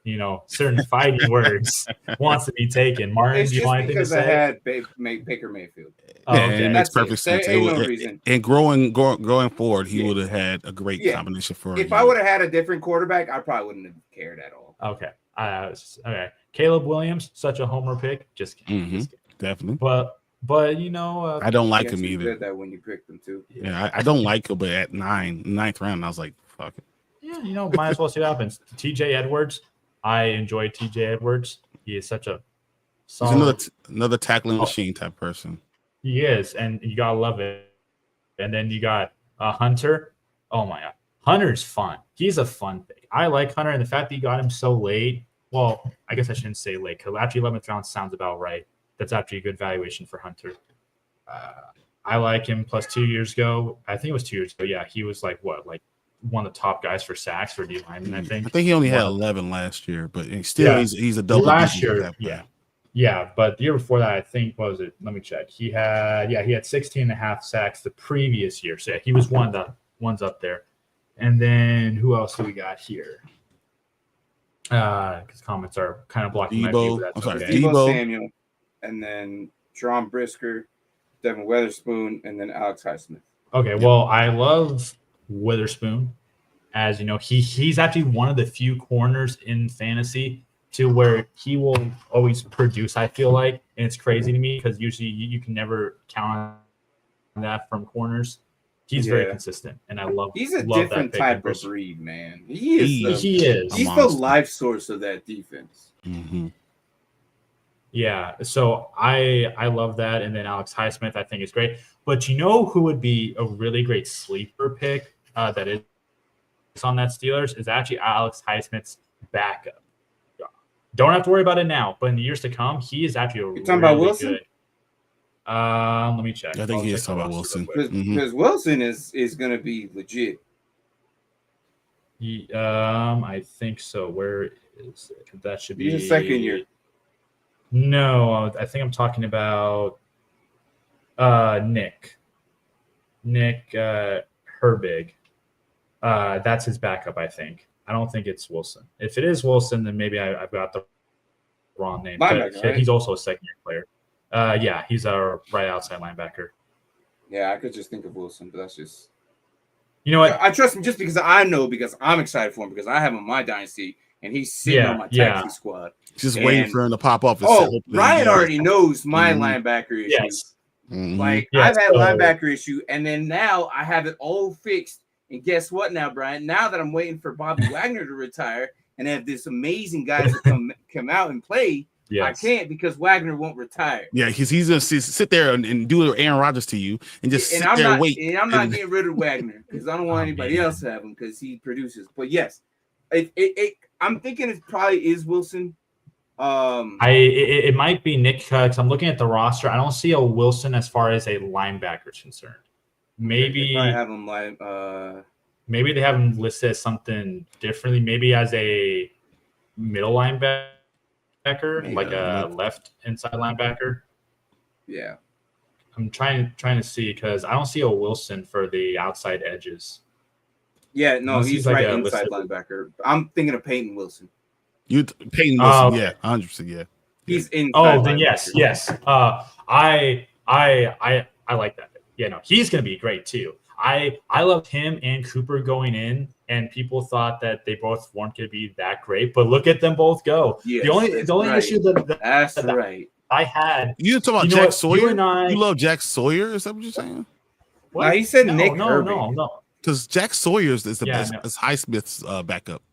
Speaker 3: Certain fighting words wants to be taken. Martin,
Speaker 2: It's
Speaker 3: do you
Speaker 2: just
Speaker 3: want anything to
Speaker 2: because I
Speaker 3: say?
Speaker 2: had Baker Mayfield.
Speaker 3: Oh,
Speaker 1: Yeah,
Speaker 3: okay.
Speaker 1: it makes
Speaker 2: That's
Speaker 1: perfect
Speaker 2: it.
Speaker 1: sense.
Speaker 2: There ain't no reason.
Speaker 1: And going forward, he
Speaker 2: Yeah.
Speaker 1: would have had a great
Speaker 2: Yeah.
Speaker 1: combination for.
Speaker 2: If I would have had a different quarterback, I probably wouldn't have cared at all.
Speaker 3: Okay. Okay. Caleb Williams, such a homer pick. Just kidding.
Speaker 1: Mhm.
Speaker 3: Just kidding.
Speaker 1: Definitely.
Speaker 3: But
Speaker 1: I don't like
Speaker 2: Yes,
Speaker 1: him
Speaker 2: you
Speaker 1: either.
Speaker 2: did that when you picked them too.
Speaker 1: Yeah, I don't like him, but at ninth round, I was like, fuck it.
Speaker 3: Yeah, might as well see what happens. TJ Edwards. I enjoy TJ Edwards. He is such a
Speaker 1: He's
Speaker 3: solid.
Speaker 1: another tackling machine type person.
Speaker 3: He is, and you gotta love it. And then you got Hunter. Oh my god, Hunter's fun. He's a fun pick. I like Hunter, and the fact that you got him so late. Well, I guess I shouldn't say late, because after 11th round sounds about right. That's actually a good valuation for Hunter. I like him. Plus 2 years ago, I think it was 2 years ago. Yeah, he was like one of the top guys for sacks for D lineman. I think
Speaker 1: he only had 11 last year, but he's a double
Speaker 3: last
Speaker 1: digit
Speaker 3: year.
Speaker 1: at that point.
Speaker 3: Yeah, but the year before that, I think, what was it? Let me check. He had 16 and a half sacks the previous year. So yeah, he was one of the ones up there. And then who else do we got here? Because comments are kind of blocking my view. But that's okay.
Speaker 2: Debo Samuel, and then Jerome Brisker, Devin Weatherspoon, and then Alex Highsmith.
Speaker 3: Okay, well, I love Witherspoon. As you know, he's actually one of the few corners in fantasy to where he will always produce, I feel like. And it's crazy to me because usually you can never count on that from corners. He's very consistent, and I love.
Speaker 2: He's a
Speaker 3: love
Speaker 2: different
Speaker 3: that
Speaker 2: type of breed, man. He is. He's the life source of that defense.
Speaker 1: Mm-hmm.
Speaker 3: Yeah, so I love that, and then Alex Highsmith I think is great. But you know who would be a really great sleeper pick that is on that Steelers is actually Alex Highsmith's backup. Don't have to worry about it now, but in the years to come, he is actually
Speaker 2: You're talking about Wilson?
Speaker 3: Good. Let me check.
Speaker 1: I think he is talking about Wilson.
Speaker 2: Because Wilson is going to be legit.
Speaker 3: I think so. Where is it? That should be
Speaker 2: He's a second year.
Speaker 3: No, I think I'm talking about Nick Herbig. That's his backup, I think. I don't think it's Wilson. If it is Wilson, then maybe I've got the wrong name.
Speaker 2: Linebacker, right?
Speaker 3: He's also a second-year player. Yeah, he's our right outside linebacker.
Speaker 2: Yeah, I could just think of Wilson, but that's just.
Speaker 3: You know what?
Speaker 2: I trust him just because I'm excited for him because I have him on my dynasty and he's sitting on my taxi squad.
Speaker 1: Just waiting for him to pop up.
Speaker 2: Ryan already knows my linebacker issue.
Speaker 3: Yes.
Speaker 2: Like I've had linebacker issue, and then now I have it all fixed. And guess what now, Brian? Now that I'm waiting for Bobby Wagner to retire and have this amazing guys to come out and play, I can't because Wagner won't retire.
Speaker 1: Yeah, he's going to sit there and do Aaron Rodgers to you and just sit there and wait.
Speaker 2: And I'm not getting rid of Wagner because I don't want anybody else to have him because he produces. But yes, I'm thinking it probably is Wilson.
Speaker 3: It might be Nick because I'm looking at the roster. I don't see a Wilson as far as a linebacker is concerned. Maybe
Speaker 2: they have him
Speaker 3: maybe they have him listed as something differently. Maybe as a middle linebacker, like a left inside linebacker.
Speaker 2: Yeah,
Speaker 3: I'm trying to see because I don't see a Wilson for the outside edges.
Speaker 2: Yeah, no, he's right inside linebacker. I'm thinking of Peyton Wilson.
Speaker 1: Peyton Wilson, yeah, 100%, yeah.
Speaker 2: He's in.
Speaker 3: Oh, then yes. I like that. Yeah, no, he's going to be great too. I loved him and Cooper going in, and people thought that they both weren't going to be that great. But look at them both go.
Speaker 2: Yes,
Speaker 3: the only issue
Speaker 2: that's right.
Speaker 3: I had.
Speaker 1: You talking about Jack Sawyer? You love Jack Sawyer? Is that what you're saying?
Speaker 2: What? No, he said Nick.
Speaker 3: No.
Speaker 1: Because Jack Sawyer is the best. Is Highsmith's backup.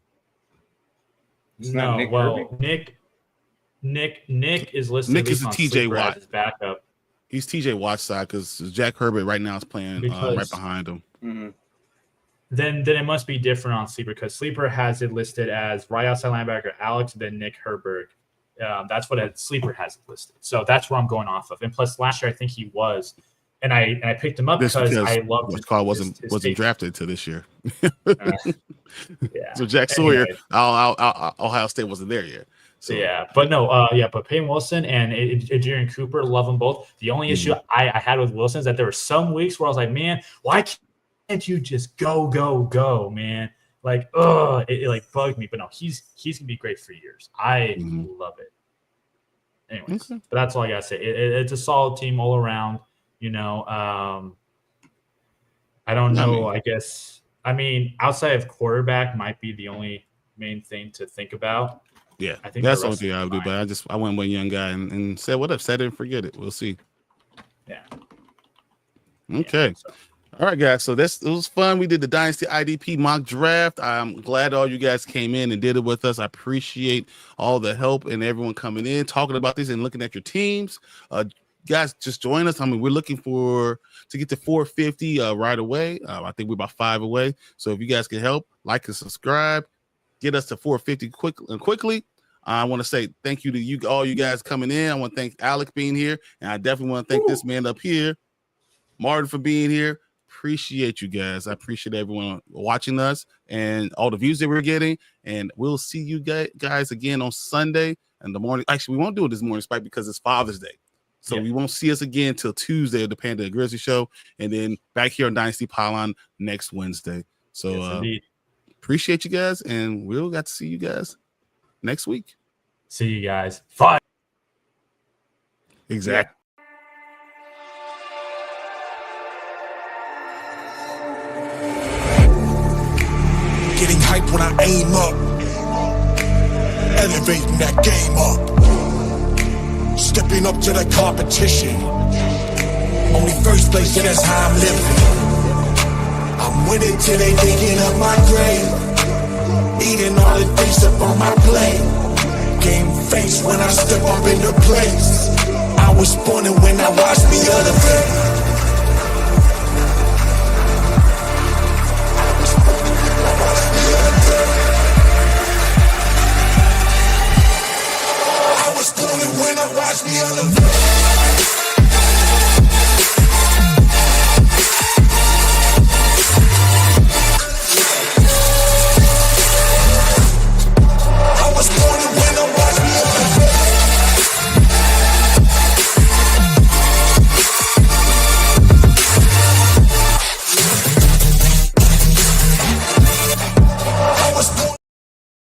Speaker 3: No, Nick is listed.
Speaker 1: Nick is the TJ Watt
Speaker 3: as backup.
Speaker 1: He's TJ Watt's side because Jack Herbert right now is playing right behind him.
Speaker 2: Mm-hmm.
Speaker 3: Then it must be different on Sleeper because Sleeper has it listed as right outside linebacker Alex, then Nick Herbert. That's what Sleeper has it listed. So that's where I'm going off of. And plus last year I think he was, and I picked him up because I loved his
Speaker 1: wasn't drafted to this year.
Speaker 3: Yeah.
Speaker 1: So Jack Sawyer, Ohio State wasn't there yet. So
Speaker 3: yeah, but but Peyton Wilson and Adrian Cooper, love them both. The only issue I had with Wilson is that there were some weeks where I was like, man, why can't you just go, man? Like, it like bugged me. But no, he's gonna be great for years. I love it. Anyways, but that's all I gotta say. It's a solid team all around. I don't know. I guess outside of quarterback might be the only main thing to think about.
Speaker 1: Yeah,
Speaker 3: I think
Speaker 1: that's the only thing I would do. But I went with a young guy and said, "What up?" Set it and forget it. We'll see.
Speaker 3: Yeah.
Speaker 1: Okay.
Speaker 3: Yeah, so.
Speaker 1: All right, guys. So it was fun. We did the Dynasty IDP mock draft. I'm glad all you guys came in and did it with us. I appreciate all the help and everyone coming in, talking about this and looking at your teams. Guys, just join us. We're looking to get to 450 right away. I think we're about 5 away. So if you guys can help, like and subscribe, get us to 450 quickly. I want to say thank you to all you guys coming in. I want to thank Alec being here, and I definitely want to thank this man up here, Martin, for being here. Appreciate you guys. I appreciate everyone watching us and all the views that we're getting. And we'll see you guys again on Sunday in the morning. Actually, we won't do it this morning, Spike, because it's Father's Day. So we won't see us again till Tuesday of the Panda Grizzly Show, and then back here on Dynasty Pylon next Wednesday. So appreciate you guys, and we'll got to see you guys next week.
Speaker 3: See you guys. Fine.
Speaker 1: Exactly.
Speaker 4: Getting hype when I aim up, elevating that game up, stepping up to the competition. Only first place, and that's how I'm living. I'm winning till they digging up my grave, eating all the things up on my plate. Game face when I step up into place. I was born and when I watched me elevate. When I watch me elevate.